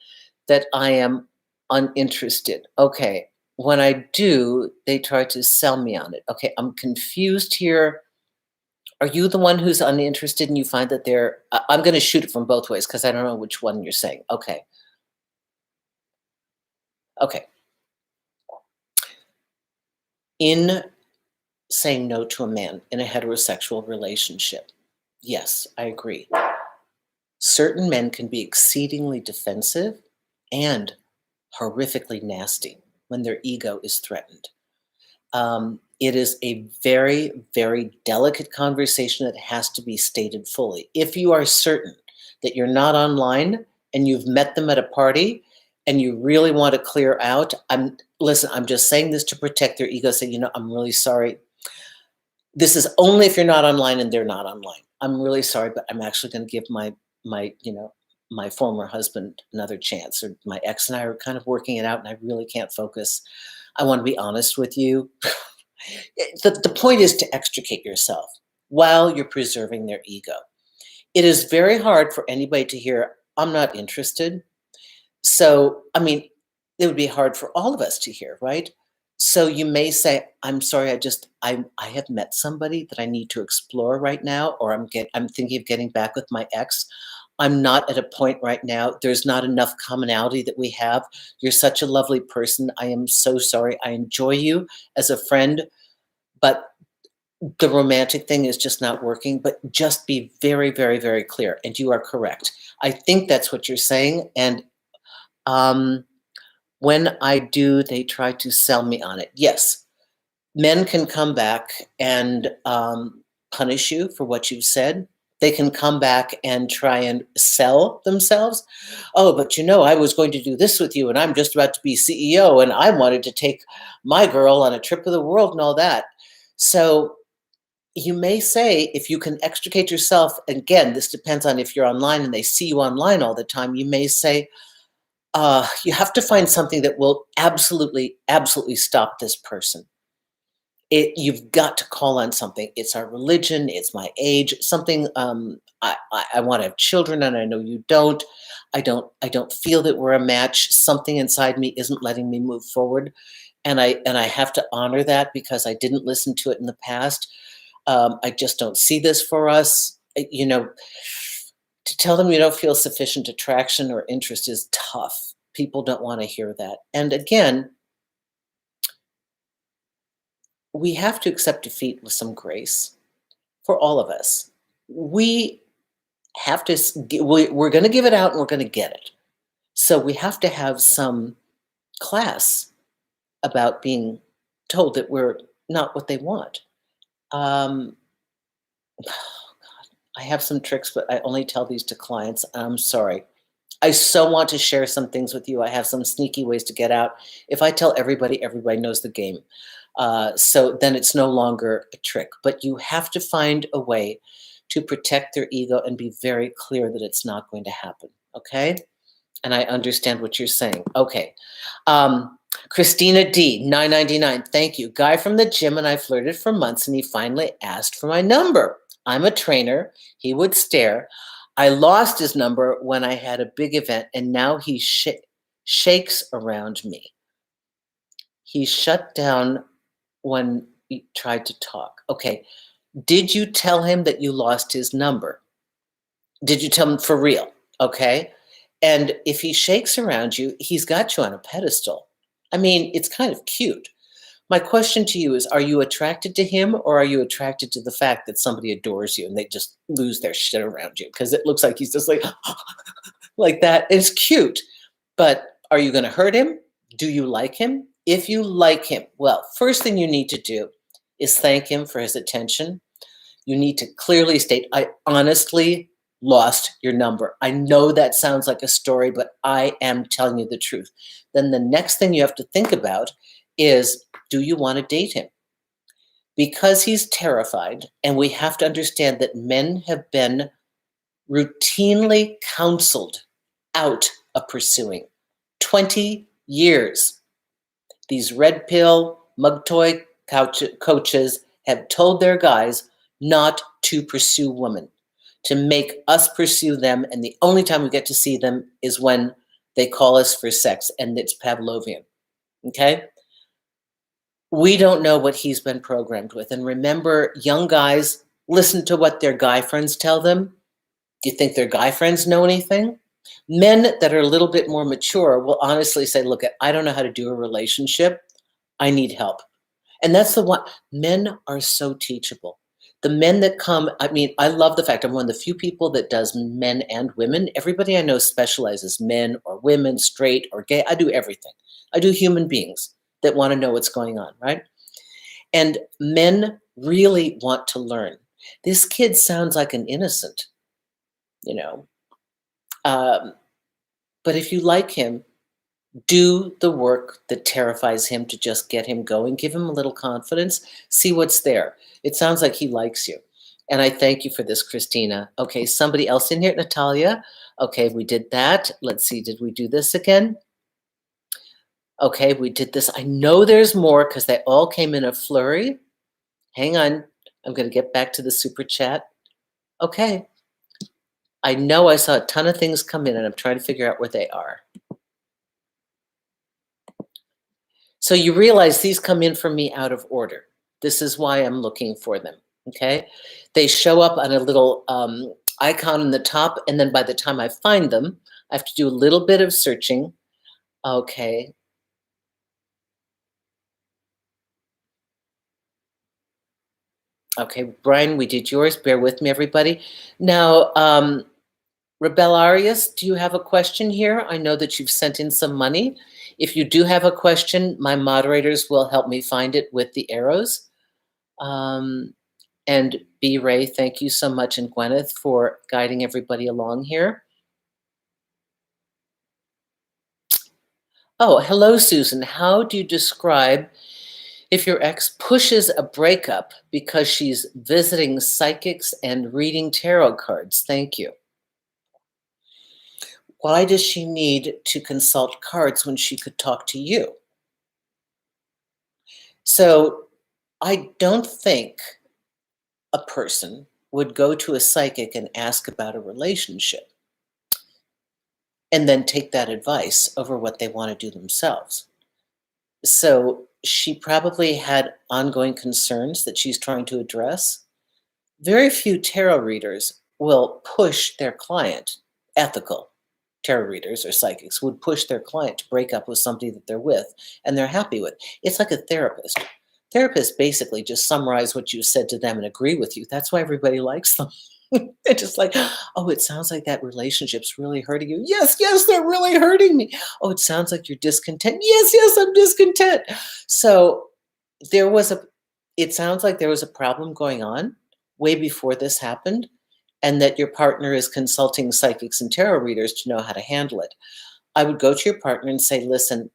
that I am uninterested. Okay. When I do, they try to sell me on it. Okay. I'm confused here. Are you the one who's uninterested and you find that I'm going to shoot it from both ways because I don't know which one you're saying. Okay. Okay. In saying no to a man in a heterosexual relationship, yes, I agree. Certain men can be exceedingly defensive and horrifically nasty when their ego is threatened. It is a very, very delicate conversation that has to be stated fully. If you are certain that you're not online and you've met them at a party and you really want to clear out, I'm just saying this to protect their ego. Say, I'm really sorry. This is only if you're not online and they're not online. I'm really sorry, but I'm actually going to give my former husband another chance, or my ex and I are kind of working it out and I really can't focus. I want to be honest with you. The point is to extricate yourself while you're preserving their ego. It is very hard for anybody to hear, I'm not interested. So, it would be hard for all of us to hear, right? So you may say, I'm sorry, I have met somebody that I need to explore right now, or I'm thinking of getting back with my ex. I'm not at a point right now. There's not enough commonality that we have. You're such a lovely person. I am so sorry. I enjoy you as a friend, but the romantic thing is just not working. But just be very, very, very clear. And you are correct. I think that's what you're saying. And when I do, they try to sell me on it. Yes. Men can come back and punish you for what you've said. They can come back and try and sell themselves. Oh, but I was going to do this with you, and I'm just about to be CEO, and I wanted to take my girl on a trip of the world and all that. So you may say, if you can extricate yourself, again, this depends on if you're online and they see you online all the time, you may say, you have to find something that will absolutely, absolutely stop this person. You've got to call on something. It's our religion, it's my age, something. I want to have children, and I know you don't. I don't feel that we're a match. Something inside me isn't letting me move forward, and I have to honor that because I didn't listen to it in the past. I just don't see this for us. To tell them you don't feel sufficient attraction or interest is tough. People don't want to hear that. And again, we have to accept defeat with some grace for all of us. We have to, we're going to give it out and we're going to get it. So we have to have some class about being told that we're not what they want. Um, I have some tricks, but I only tell these to clients. I'm sorry. I so want to share some things with you. I have some sneaky ways to get out. If I tell everybody, everybody knows the game. So then it's no longer a trick. But you have to find a way to protect their ego and be very clear that it's not going to happen. Okay? And I understand what you're saying. Okay. Christina D, 999. Thank you. Guy from the gym and I flirted for months and he finally asked for my number. I'm a trainer. He would stare. I lost his number when I had a big event and now he shakes around me. He shut down when he tried to talk. Okay. Did you tell him that you lost his number? Did you tell him for real? Okay. And if he shakes around you, he's got you on a pedestal. I mean, it's kind of cute. My question to you is, are you attracted to him or are you attracted to the fact that somebody adores you and they just lose their shit around you? Because it looks like he's just like, like that. It's cute. But are you going to hurt him? Do you like him? If you like him, well, first thing you need to do is thank him for his attention. You need to clearly state, I honestly lost your number. I know that sounds like a story, but I am telling you the truth. Then the next thing you have to think about is, do you want to date him? Because he's terrified, and we have to understand that men have been routinely counseled out of pursuing. 20 years. These red pill, mug toy coaches have told their guys not to pursue women, to make us pursue them. And the only time we get to see them is when they call us for sex, and it's Pavlovian. Okay? We don't know what he's been programmed with. And remember, young guys, listen to what their guy friends tell them. Do you think their guy friends know anything? Men that are a little bit more mature will honestly say, look, I don't know how to do a relationship. I need help. And that's the one. Men are so teachable. The men that come, I mean, I love the fact I'm one of the few people that does men and women. Everybody I know specializes men or women, straight or gay. I do everything. I do human beings that want to know what's going on, right? And men really want to learn. This kid sounds like an innocent, you know. But if you like him, do the work that terrifies him to just get him going. Give him a little confidence. See what's there. It sounds like he likes you. And I thank you for this, Christina. Okay, somebody else in here, Natalia. Okay, we did that. Let's see, did we do this again? Okay, we did this. I know there's more because they all came in a flurry. Hang on. I'm going to get back to the super chat. Okay. I know I saw a ton of things come in and I'm trying to figure out where they are. So you realize these come in for me out of order. This is why I'm looking for them, okay? They show up on a little icon in the top, and then by the time I find them, I have to do a little bit of searching. Okay. Okay, Brian, we did yours. Bear with me, everybody. Now, Rebel Arias, do you have a question here? I know that you've sent in some money. If you do have a question, my moderators will help me find it with the arrows. And B. Ray, thank you so much, and Gwyneth, for guiding everybody along here. Oh, hello, Susan. How do you describe if your ex pushes a breakup because she's visiting psychics and reading tarot cards? Thank you. Why does she need to consult cards when she could talk to you? So I don't think a person would go to a psychic and ask about a relationship and then take that advice over what they want to do themselves. So she probably had ongoing concerns that she's trying to address. Very few tarot readers will push their client, ethical tarot readers or psychics would push their client to break up with somebody that they're with and they're happy with. It's like a therapist. Therapists basically just summarize what you said to them and agree with you. That's why everybody likes them. They're just like, oh, it sounds like that relationship's really hurting you. Yes, yes, they're really hurting me. Oh, it sounds like you're discontent. Yes, yes, I'm discontent. So it sounds like there was a problem going on way before this happened, and that your partner is consulting psychics and tarot readers to know how to handle it. I would go to your partner and say, listen,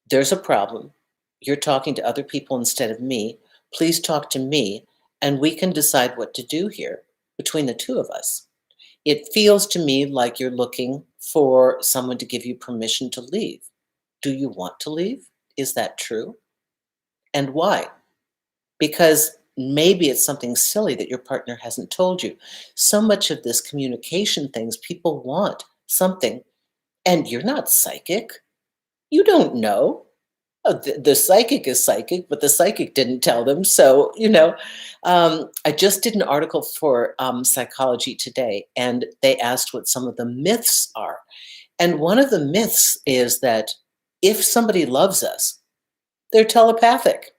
there's a problem. You're talking to other people instead of me. Please talk to me, and we can decide what to do here between the two of us. It feels to me like you're looking for someone to give you permission to leave. Do you want to leave? Is that true? And why? Because maybe it's something silly that your partner hasn't told you. So much of this communication things, people want something, and you're not psychic. You don't know. Oh, the psychic is psychic, but the psychic didn't tell them. So, I just did an article for Psychology Today, and they asked what some of the myths are. And one of the myths is that if somebody loves us, they're telepathic.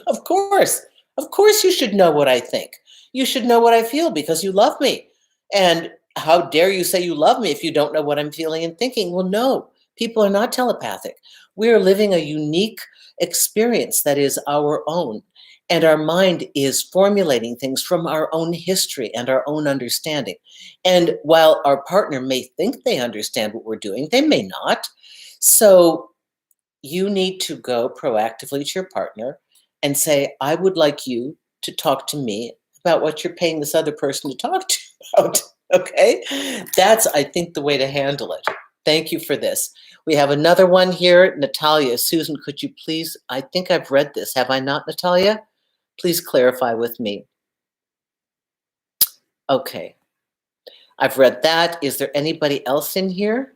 Of course. Of course, you should know what I think. You should know what I feel because you love me. And how dare you say you love me if you don't know what I'm feeling and thinking? Well, no, people are not telepathic. We are living a unique experience that is our own. And our mind is formulating things from our own history and our own understanding. And while our partner may think they understand what we're doing, they may not. So you need to go proactively to your partner and say, I would like you to talk to me about what you're paying this other person to talk to about. Okay? That's, I think, the way to handle it. Thank you for this. We have another one here. Natalia, Susan, could you please, I think I've read this. Have I not, Natalia? Please clarify with me. Okay. I've read that. Is there anybody else in here?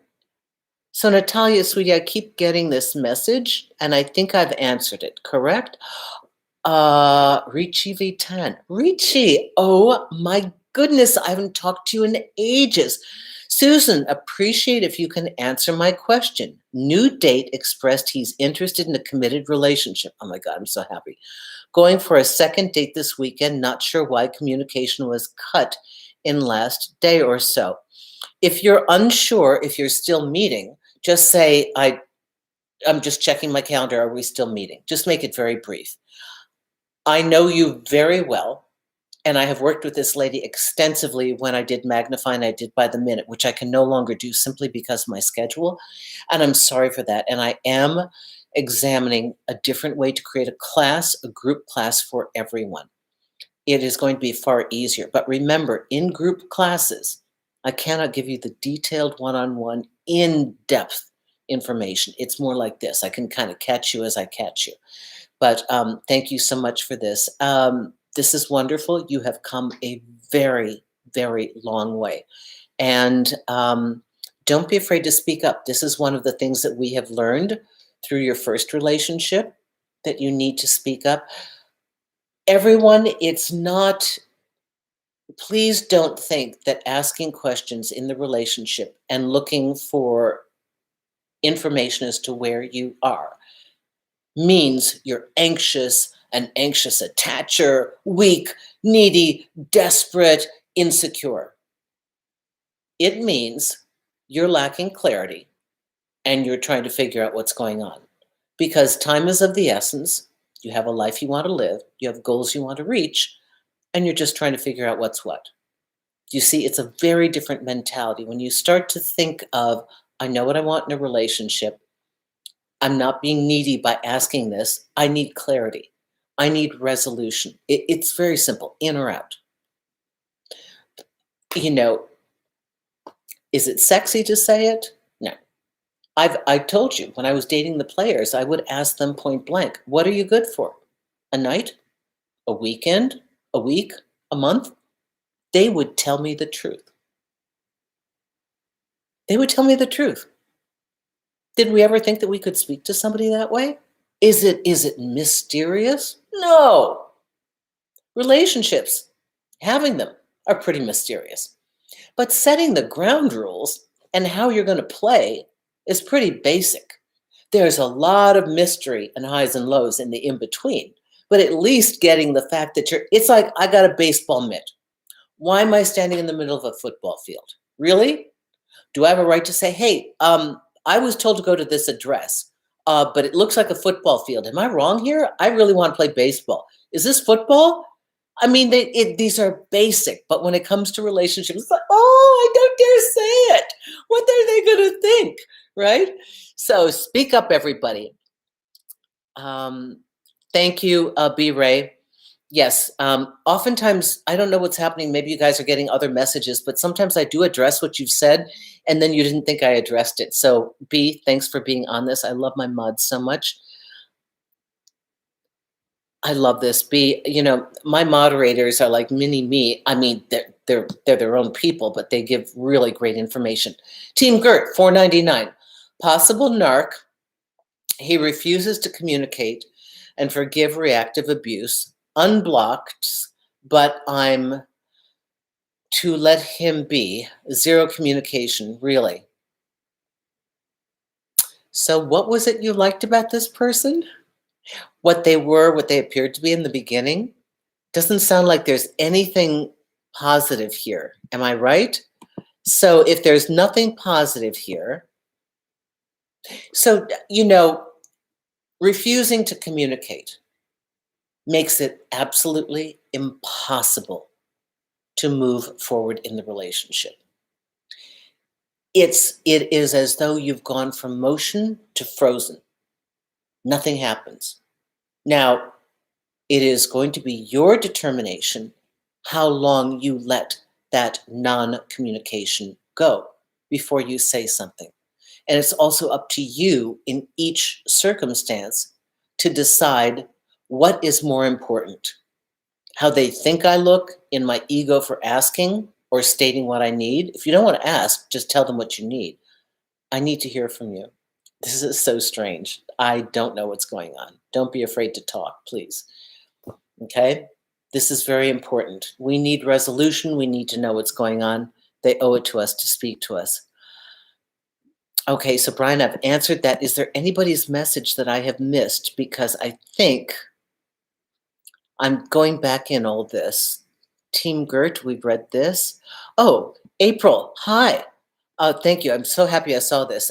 So Natalia, sweetie, I keep getting this message, and I think I've answered it, correct? Richie V10. Richie, oh my goodness, I haven't talked to you in ages. Susan, appreciate if you can answer my question. New date expressed he's interested in a committed relationship. Oh my God, I'm so happy. Going for a second date this weekend, not sure why communication was cut in last day or so. If you're unsure if you're still meeting, just say, I'm just checking my calendar. Are we still meeting? Just make it very brief. I know you very well, and I have worked with this lady extensively when I did Magnify and I did By the Minute, which I can no longer do simply because of my schedule, and I'm sorry for that. And I am examining a different way to create a class, a group class for everyone. It is going to be far easier. But remember, in group classes, I cannot give you the detailed one-on-one, in-depth information. It's more like this. I can kind of catch you as I catch you. But thank you so much for this. This is wonderful. You have come a very, very long way. And don't be afraid to speak up. This is one of the things that we have learned through your first relationship, that you need to speak up. Everyone, it's not, please don't think that asking questions in the relationship and looking for information as to where you are means you're anxious, an anxious attacher, weak, needy, desperate, insecure. It means you're lacking clarity and you're trying to figure out what's going on. Because time is of the essence. You have a life you want to live, you have goals you want to reach, and you're just trying to figure out what's what. You see, it's a very different mentality. When you start to think of, I know what I want in a relationship, I'm not being needy by asking this, I need clarity, I need resolution. It's very simple, in or out. You know, is it sexy to say it? No. I told you, when I was dating the players, I would ask them point blank, what are you good for? A night? A weekend? A week? A month? They would tell me the truth. They would tell me the truth. Did we ever think that we could speak to somebody that way? Is it mysterious? No. Relationships, having them, are pretty mysterious. But setting the ground rules and how you're going to play is pretty basic. There's a lot of mystery and highs and lows in the in-between, but at least getting the fact that it's like, I got a baseball mitt. Why am I standing in the middle of a football field? Really? Do I have a right to say, hey, I was told to go to this address, but it looks like a football field. Am I wrong here? I really want to play baseball. Is this football? I mean, these are basic, but when it comes to relationships, it's like, oh, I don't dare say it. What are they going to think, right? So speak up, everybody. Thank you, B. Ray. Yes, oftentimes, I don't know what's happening. Maybe you guys are getting other messages, but sometimes I do address what you've said, and then you didn't think I addressed it. So, B, thanks for being on this. I love my mods so much. I love this. B, my moderators are like mini me. I mean, they're their own people, but they give really great information. Team Gert, 499. Possible narc. He refuses to communicate and forgive reactive abuse. Unblocked, but I'm to let him be. Zero communication, really. So what was it you liked about this person? What they were, what they appeared to be in the beginning? Doesn't sound like there's anything positive here. Am I right? So if there's nothing positive here, so, refusing to communicate makes it absolutely impossible to move forward in the relationship. It is as though you've gone from motion to frozen. Nothing happens. Now, it is going to be your determination how long you let that non-communication go before you say something. And it's also up to you in each circumstance to decide what is more important. How they think I look in my ego for asking or stating what I need. If you don't want to ask, just tell them what you need. I need to hear from you. This is so strange. I don't know what's going on. Don't be afraid to talk, please. Okay? This is very important. We need resolution. We need to know what's going on. They owe it to us to speak to us. Okay, so Brian, I've answered that. Is there anybody's message that I have missed? Because I think I'm going back in all this. Team Gert, we've read this. Oh, April, hi. Thank you. I'm so happy I saw this.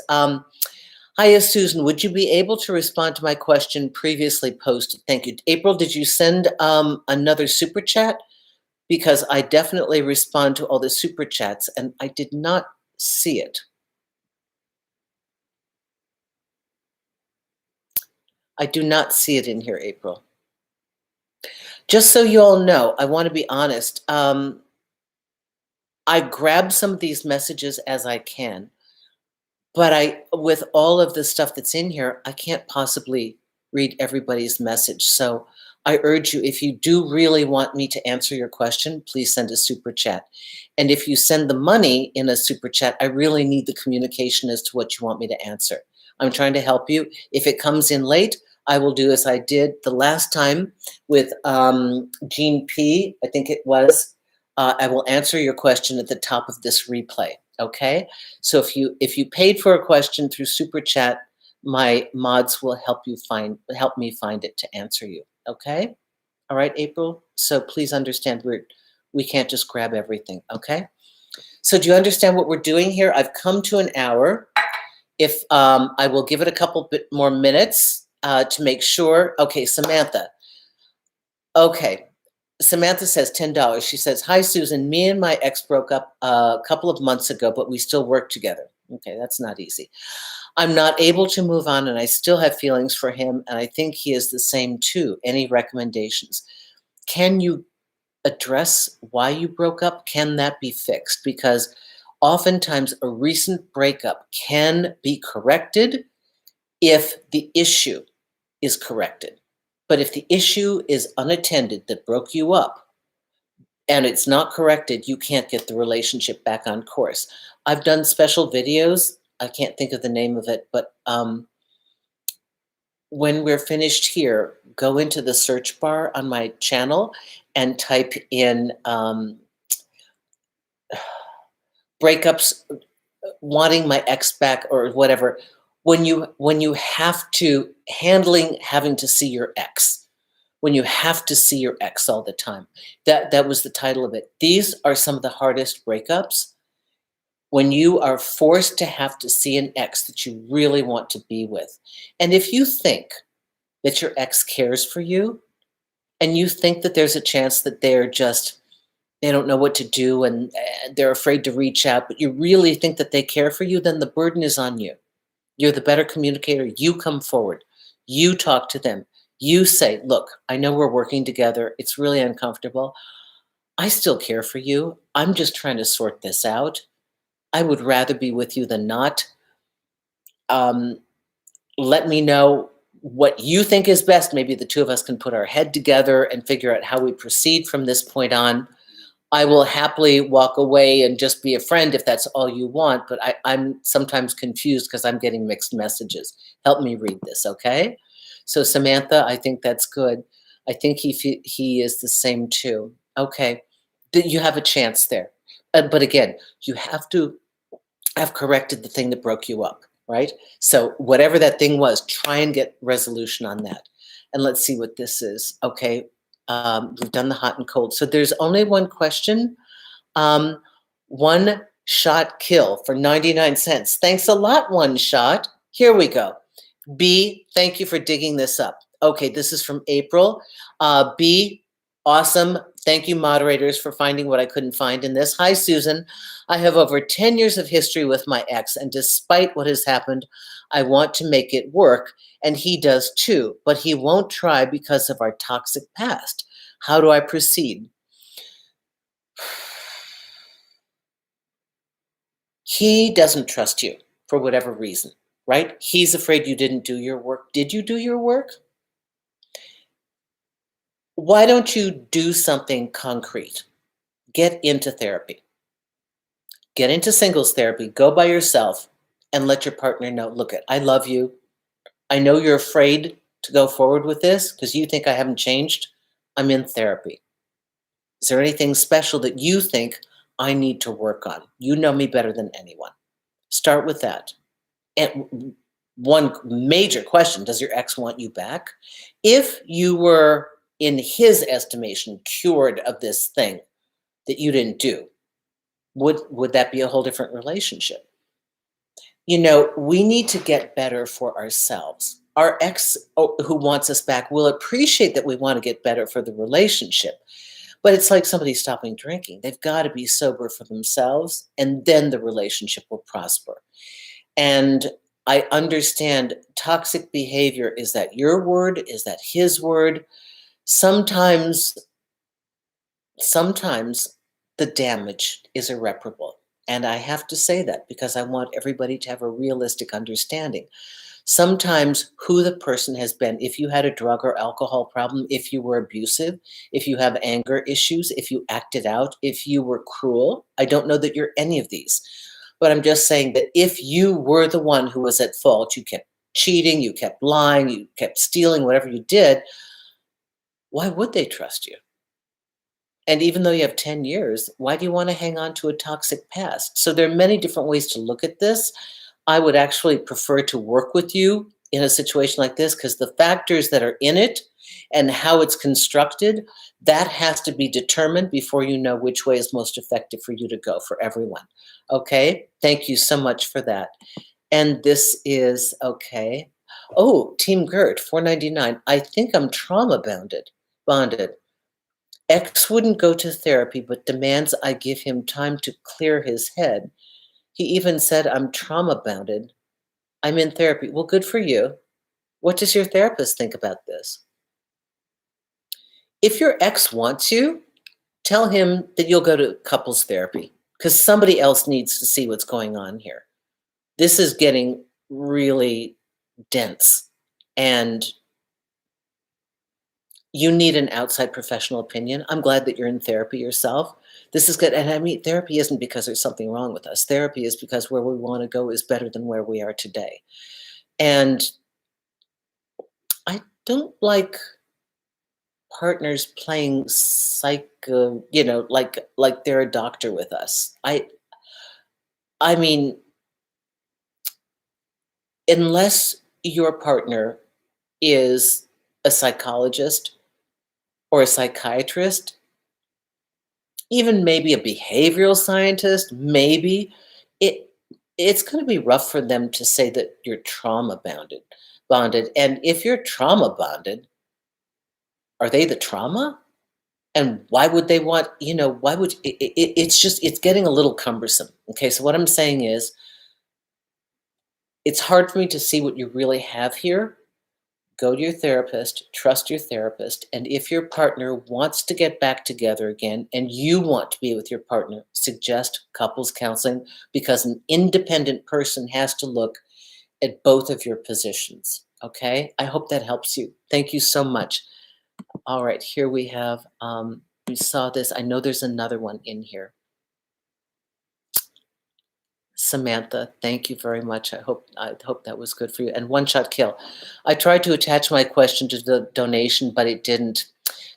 Hiya, Susan. Would you be able to respond to my question previously posted? Thank you. April, did you send another super chat? Because I definitely respond to all the super chats, and I did not see it. I do not see it in here, April. Just so you all know, I want to be honest. I grab some of these messages as I can, but with all of the stuff that's in here, I can't possibly read everybody's message. So I urge you, if you do really want me to answer your question, please send a super chat. And if you send the money in a super chat, I really need the communication as to what you want me to answer. I'm trying to help you. If it comes in late, I will do as I did the last time with Jean P. I think it was. I will answer your question at the top of this replay. Okay. So if you paid for a question through super chat, my mods will help me find it to answer you. Okay. All right, April. So please understand we can't just grab everything. Okay. So do you understand what we're doing here? I've come to an hour. If I will give it a couple bit more minutes to make sure. Okay, Samantha. Okay, Samantha says $10. She says, "Hi, Susan. Me and my ex broke up a couple of months ago, but we still work together." Okay, that's not easy. "I'm not able to move on, and I still have feelings for him, and I think he is the same too. Any recommendations? Can you address why you broke up? Can that be fixed? Because oftentimes a recent breakup can be corrected if the issue is corrected. But if the issue is unattended that broke you up and it's not corrected, you can't get the relationship back on course. I've done special videos. I can't think of the name of it, but when we're finished here, go into the search bar on my channel and type in breakups, wanting my ex back or whatever. When you have to handling having to see your ex, when you have to see your ex all the time, that was the title of it. These are some of the hardest breakups. When you are forced to have to see an ex that you really want to be with, and if you think that your ex cares for you, and you think that there's a chance that they don't know what to do and they're afraid to reach out, but you really think that they care for you, then the burden is on you. You're the better communicator. You come forward. You talk to them. You say, "Look, I know we're working together. It's really uncomfortable. I still care for you. I'm just trying to sort this out. I would rather be with you than not. Um, Let me know what you think is best. Maybe the two of us can put our head together and figure out how we proceed from this point on. I will happily walk away and just be a friend if that's all you want, but I'm sometimes confused because I'm getting mixed messages. Help me read this, okay?" So Samantha, I think that's good. I think he is the same too. Okay, you have a chance there. But again, you have to have corrected the thing that broke you up, right? So whatever that thing was, try and get resolution on that. And let's see what this is. Okay, we've done the hot and cold. So there's only one question. Um, One shot kill for 99 cents. Thanks a lot, One Shot. Here we go. B, thank you for digging this up. Okay, this is from April. B, awesome. Thank you, moderators, for finding what I couldn't find in this. "Hi, Susan. I have over 10 years of history with my ex, and despite what has happened, I want to make it work, and he does too, but he won't try because of our toxic past. How do I proceed?" He doesn't trust you for whatever reason, right? He's afraid you didn't do your work. Did you do your work? Why don't you do something concrete? Get into therapy. Get into singles therapy. Go by yourself and let your partner know, "Look, I love you. I know you're afraid to go forward with this because you think I haven't changed. I'm in therapy. Is there anything special that you think I need to work on? You know me better than anyone." Start with that. And one major question, does your ex want you back? If you were, in his estimation, cured of this thing that you didn't do, would that be a whole different relationship? You know, we need to get better for ourselves. Our ex who wants us back will appreciate that we want to get better for the relationship. But it's like somebody stopping drinking. They've got to be sober for themselves, and then the relationship will prosper. And I understand toxic behavior. Is that your word? Is that his word? Sometimes, sometimes the damage is irreparable. And I have to say that because I want everybody to have a realistic understanding. Sometimes who the person has been, if you had a drug or alcohol problem, if you were abusive, if you have anger issues, if you acted out, if you were cruel, I don't know that you're any of these. But I'm just saying that if you were the one who was at fault, you kept cheating, you kept lying, you kept stealing, whatever you did, why would they trust you? And even though you have 10 years, why do you want to hang on to a toxic past? So there are many different ways to look at this. I would actually prefer to work with you in a situation like this because the factors that are in it and how it's constructed, that has to be determined before you know which way is most effective for you to go for everyone. Okay? Thank you so much for that. And this is okay. Oh, Team Gert, 499. I think I'm trauma bonded. X wouldn't go to therapy, but demands I give him time to clear his head. He even said I'm trauma bounded. I'm in therapy. Well, good for you. What does your therapist think about this? If your ex wants you, tell him that you'll go to couples therapy because somebody else needs to see what's going on here. This is getting really dense, and you need an outside professional opinion. I'm glad that you're in therapy yourself. This is good. And I mean, therapy isn't because there's something wrong with us. Therapy is because where we want to go is better than where we are today. And I don't like partners playing like they're a doctor with us. I mean, unless your partner is a psychologist or a psychiatrist, even maybe a behavioral scientist, maybe it it's going to be rough for them to say that you're trauma bonded. And if you're trauma bonded, are they the trauma? And why would they want, why would it's getting a little cumbersome. Okay, so what I'm saying is it's hard for me to see what you really have here. Go to your therapist, trust your therapist, and if your partner wants to get back together again and you want to be with your partner, suggest couples counseling because an independent person has to look at both of your positions. Okay, I hope that helps you. Thank you so much. All right, here we have, we saw this. I know there's another one in here. Samantha, thank you very much. I hope that was good for you. And One Shot Kill. I tried to attach my question to the donation, but it didn't.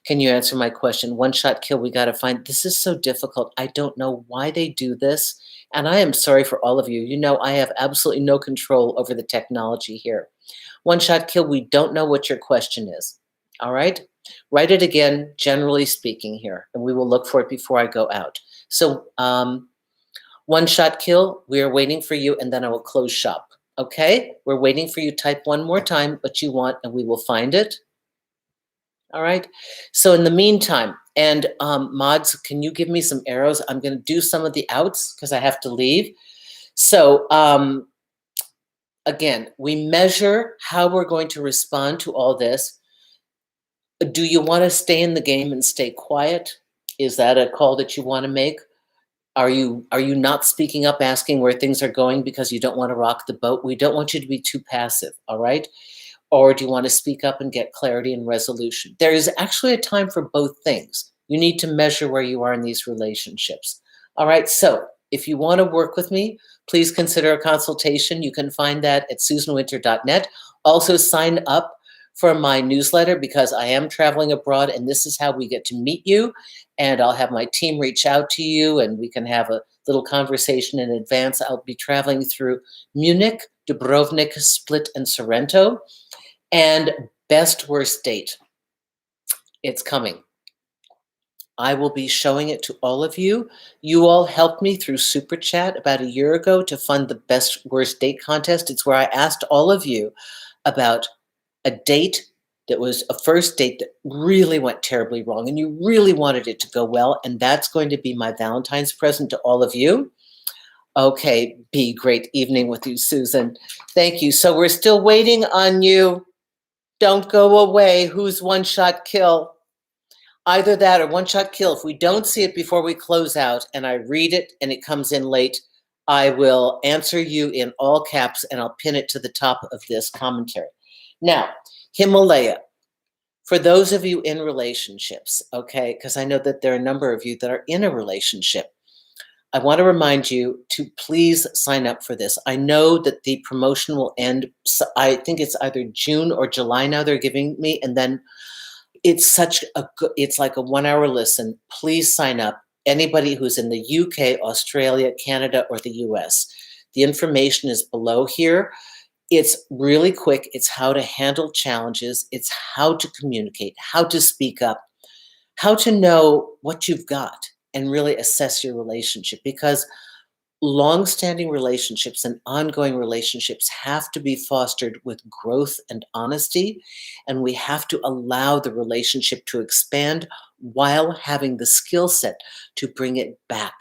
Can you answer my question? One Shot Kill, we got to find. This is so difficult. I don't know why they do this. And I am sorry for all of you. You know, I have absolutely no control over the technology here. One Shot Kill, we don't know what your question is. All right? Write it again, generally speaking here, and we will look for it before I go out. So, One Shot Kill, we are waiting for you, and then I will close shop. Okay? We're waiting for you. Type one more time what you want, and we will find it. All right? So in the meantime, and mods, can you give me some arrows? I'm going to do some of the outs because I have to leave. So again, we measure how we're going to respond to all this. Do you want to stay in the game and stay quiet? Is that a call that you want to make? Are you not speaking up, asking where things are going because you don't want to rock the boat? We don't want you to be too passive, all right? Or do you want to speak up and get clarity and resolution? There is actually a time for both things. You need to measure where you are in these relationships. All right, so if you want to work with me, please consider a consultation. You can find that at susanwinter.net. Also sign up for my newsletter because I am traveling abroad and this is how we get to meet you. And I'll have my team reach out to you and we can have a little conversation in advance. I'll be traveling through Munich, Dubrovnik, Split, and Sorrento. And best worst date. It's coming. I will be showing it to all of you. You all helped me through Super Chat about a year ago to fund the best worst date contest. It's where I asked all of you about a date that was a first date that really went terribly wrong and you really wanted it to go well. And that's going to be my Valentine's present to all of you. Okay, be great evening with you, Susan. Thank you. So we're still waiting on you. Don't go away. Who's One Shot Kill? Either that or One Shot Kill. If we don't see it before we close out and I read it and it comes in late, I will answer you in all caps and I'll pin it to the top of this commentary. Now, Himalaya. For those of you in relationships, okay, because I know that there are a number of you that are in a relationship, I want to remind you to please sign up for this. I know that the promotion will end, I think it's either June or July now they're giving me, and then it's it's like a 1 hour listen. Please sign up. Anybody who's in the UK, Australia, Canada, or the US. The information is below here. It's really quick. It's how to handle challenges. It's how to communicate, how to speak up, how to know what you've got and really assess your relationship. Because Long-standing relationships and ongoing relationships have to be fostered with growth and honesty, and we have to allow the relationship to expand while having the skill set to bring it back.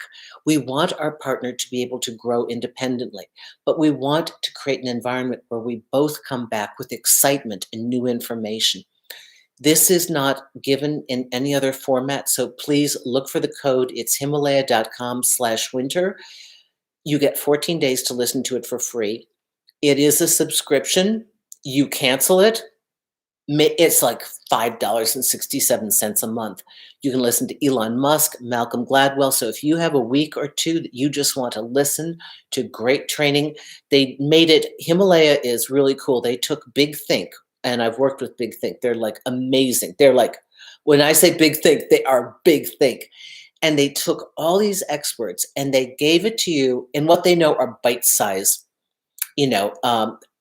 We want our partner to be able to grow independently, but we want to create an environment where we both come back with excitement and new information. This is not given in any other format, so please look for the code. It's himalaya.com/winter. You get 14 days to listen to it for free. It is a subscription. You cancel it, it's like $5.67 a month. You can listen to Elon Musk, Malcolm Gladwell. So if you have a week or two that you just want to listen to great training, they made it. Himalaya is really cool. They took Big Think, and I've worked with Big Think. They're like amazing. They're like, when I say Big Think, they are Big Think. And they took all these experts and they gave it to you in what they know are bite size, you know,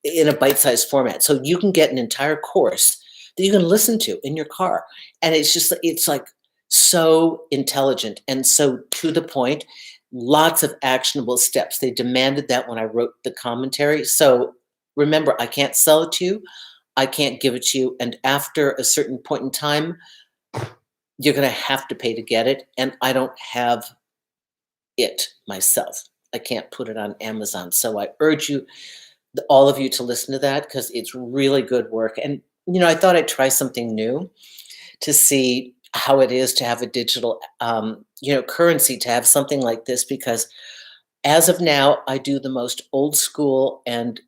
in a bite-sized format. So you can get an entire course that you can listen to in your car. And it's like so intelligent and so to the point, lots of actionable steps. They demanded that when I wrote the commentary. So remember, I can't sell it to you. I can't give it to you. And after a certain point in time, you're going to have to pay to get it. And I don't have it myself. I can't put it on Amazon. So I urge you, all of you, to listen to that because it's really good work. And, I thought I'd try something new to see how it is to have a digital, currency, to have something like this, because as of now, I do the most old school and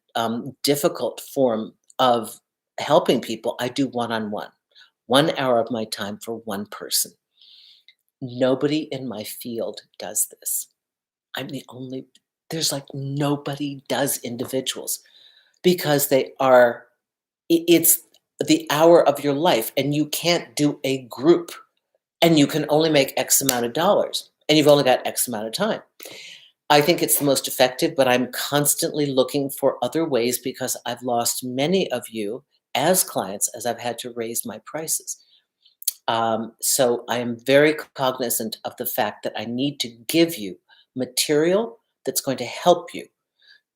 difficult form of helping people. I do one-on-one, 1 hour of my time for one person. Nobody in my field does this. I'm the only, there's like nobody does individuals because it's the hour of your life and you can't do a group and you can only make X amount of dollars and you've only got X amount of time. I think it's the most effective, but I'm constantly looking for other ways because I've lost many of you as clients as I've had to raise my prices. So I am very cognizant of the fact that I need to give you material that's going to help you,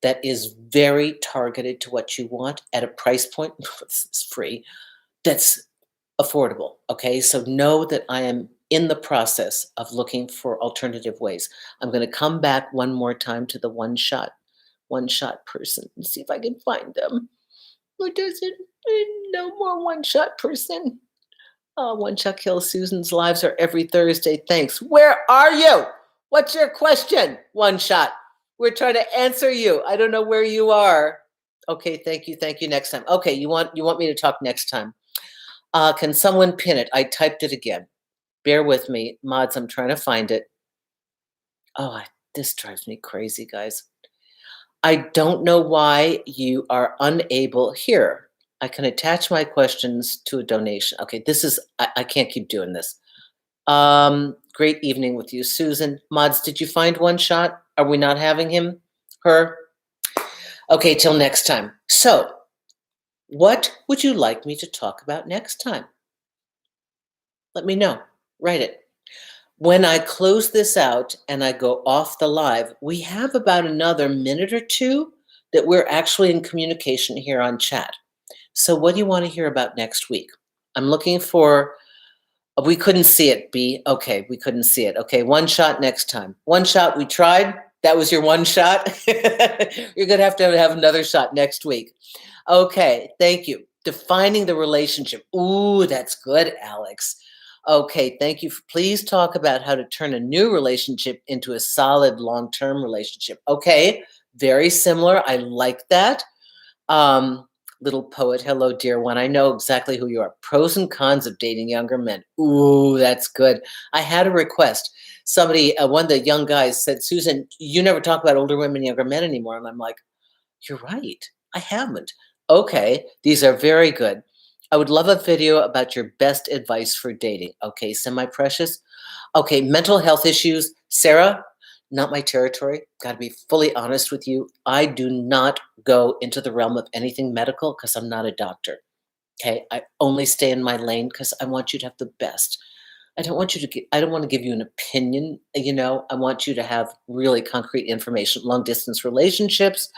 that is very targeted to what you want at a price point it's free, that's affordable. Okay, so know that I am in the process of looking for alternative ways. I'm going to come back one more time to the one shot person and see if I can find them. Who doesn't? No more one shot person. One shot kills. Susan's lives are every Thursday. Thanks. Where are you? What's your question? One shot. We're trying to answer you. I don't know where you are. Okay, thank you. Thank you. Next time. Okay, you want me to talk next time. Can someone pin it? I typed it again. Bear with me. Mods, I'm trying to find it. This drives me crazy, guys. I don't know why you are unable here. I can attach my questions to a donation. Okay, I can't keep doing this. Great evening with you, Susan. Mods, did you find one shot? Are we not having him? Her? Okay, till next time. So, what would you like me to talk about next time? Let me know. Write it. When I close this out and I go off the live, we have about another minute or two that we're actually in communication here on chat. So what do you want to hear about next week? I'm looking for, we couldn't see it, B. Okay, we couldn't see it. Okay, one shot next time. One shot, we tried. That was your one shot. You're going to have another shot next week. Okay, thank you. Defining the relationship. Ooh, that's good, Alex. Okay, thank you. Please talk about how to turn a new relationship into a solid long-term relationship. Okay, very similar. I like that. Little poet, hello, dear one. I know exactly who you are. Pros and cons of dating younger men. Ooh, that's good. I had a request. Somebody, one of the young guys said, Susan, you never talk about older women, younger men anymore. And I'm like, you're right. I haven't. Okay, these are very good. I would love a video about your best advice for dating. Okay, semi-precious. Okay, mental health issues. Sarah, not my territory. Got to be fully honest with you. I do not go into the realm of anything medical because I'm not a doctor. Okay, I only stay in my lane because I want you to have the best. I don't want to give you an opinion, I want you to have really concrete information. Long distance relationships,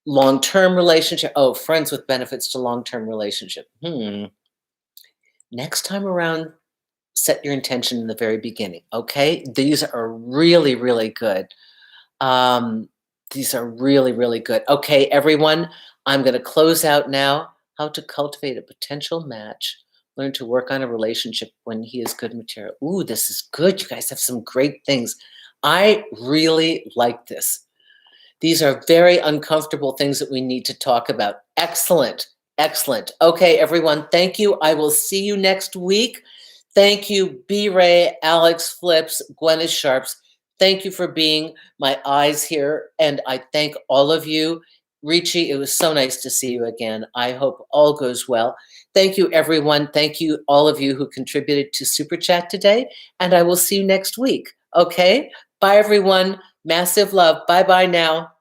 long-term relationship. Oh, friends with benefits to long-term relationship. Next time around, set your intention in the very beginning. Okay. These are really, really good. Um, these are really, really good. Okay, everyone, I'm going to close out now. How to cultivate a potential match. Learn to work on a relationship when he is good material. Ooh, this is good. You guys have some great things. I really like this. These are very uncomfortable things that we need to talk about. Excellent. Excellent. Okay, everyone, thank you. I will see you next week. Thank you, B. Ray, Alex Flips, Gwyneth Sharps. Thank you for being my eyes here. And I thank all of you. Richie, it was so nice to see you again. I hope all goes well. Thank you, everyone. Thank you, all of you who contributed to Super Chat today. And I will see you next week. Okay? Bye, everyone. Massive love. Bye bye now.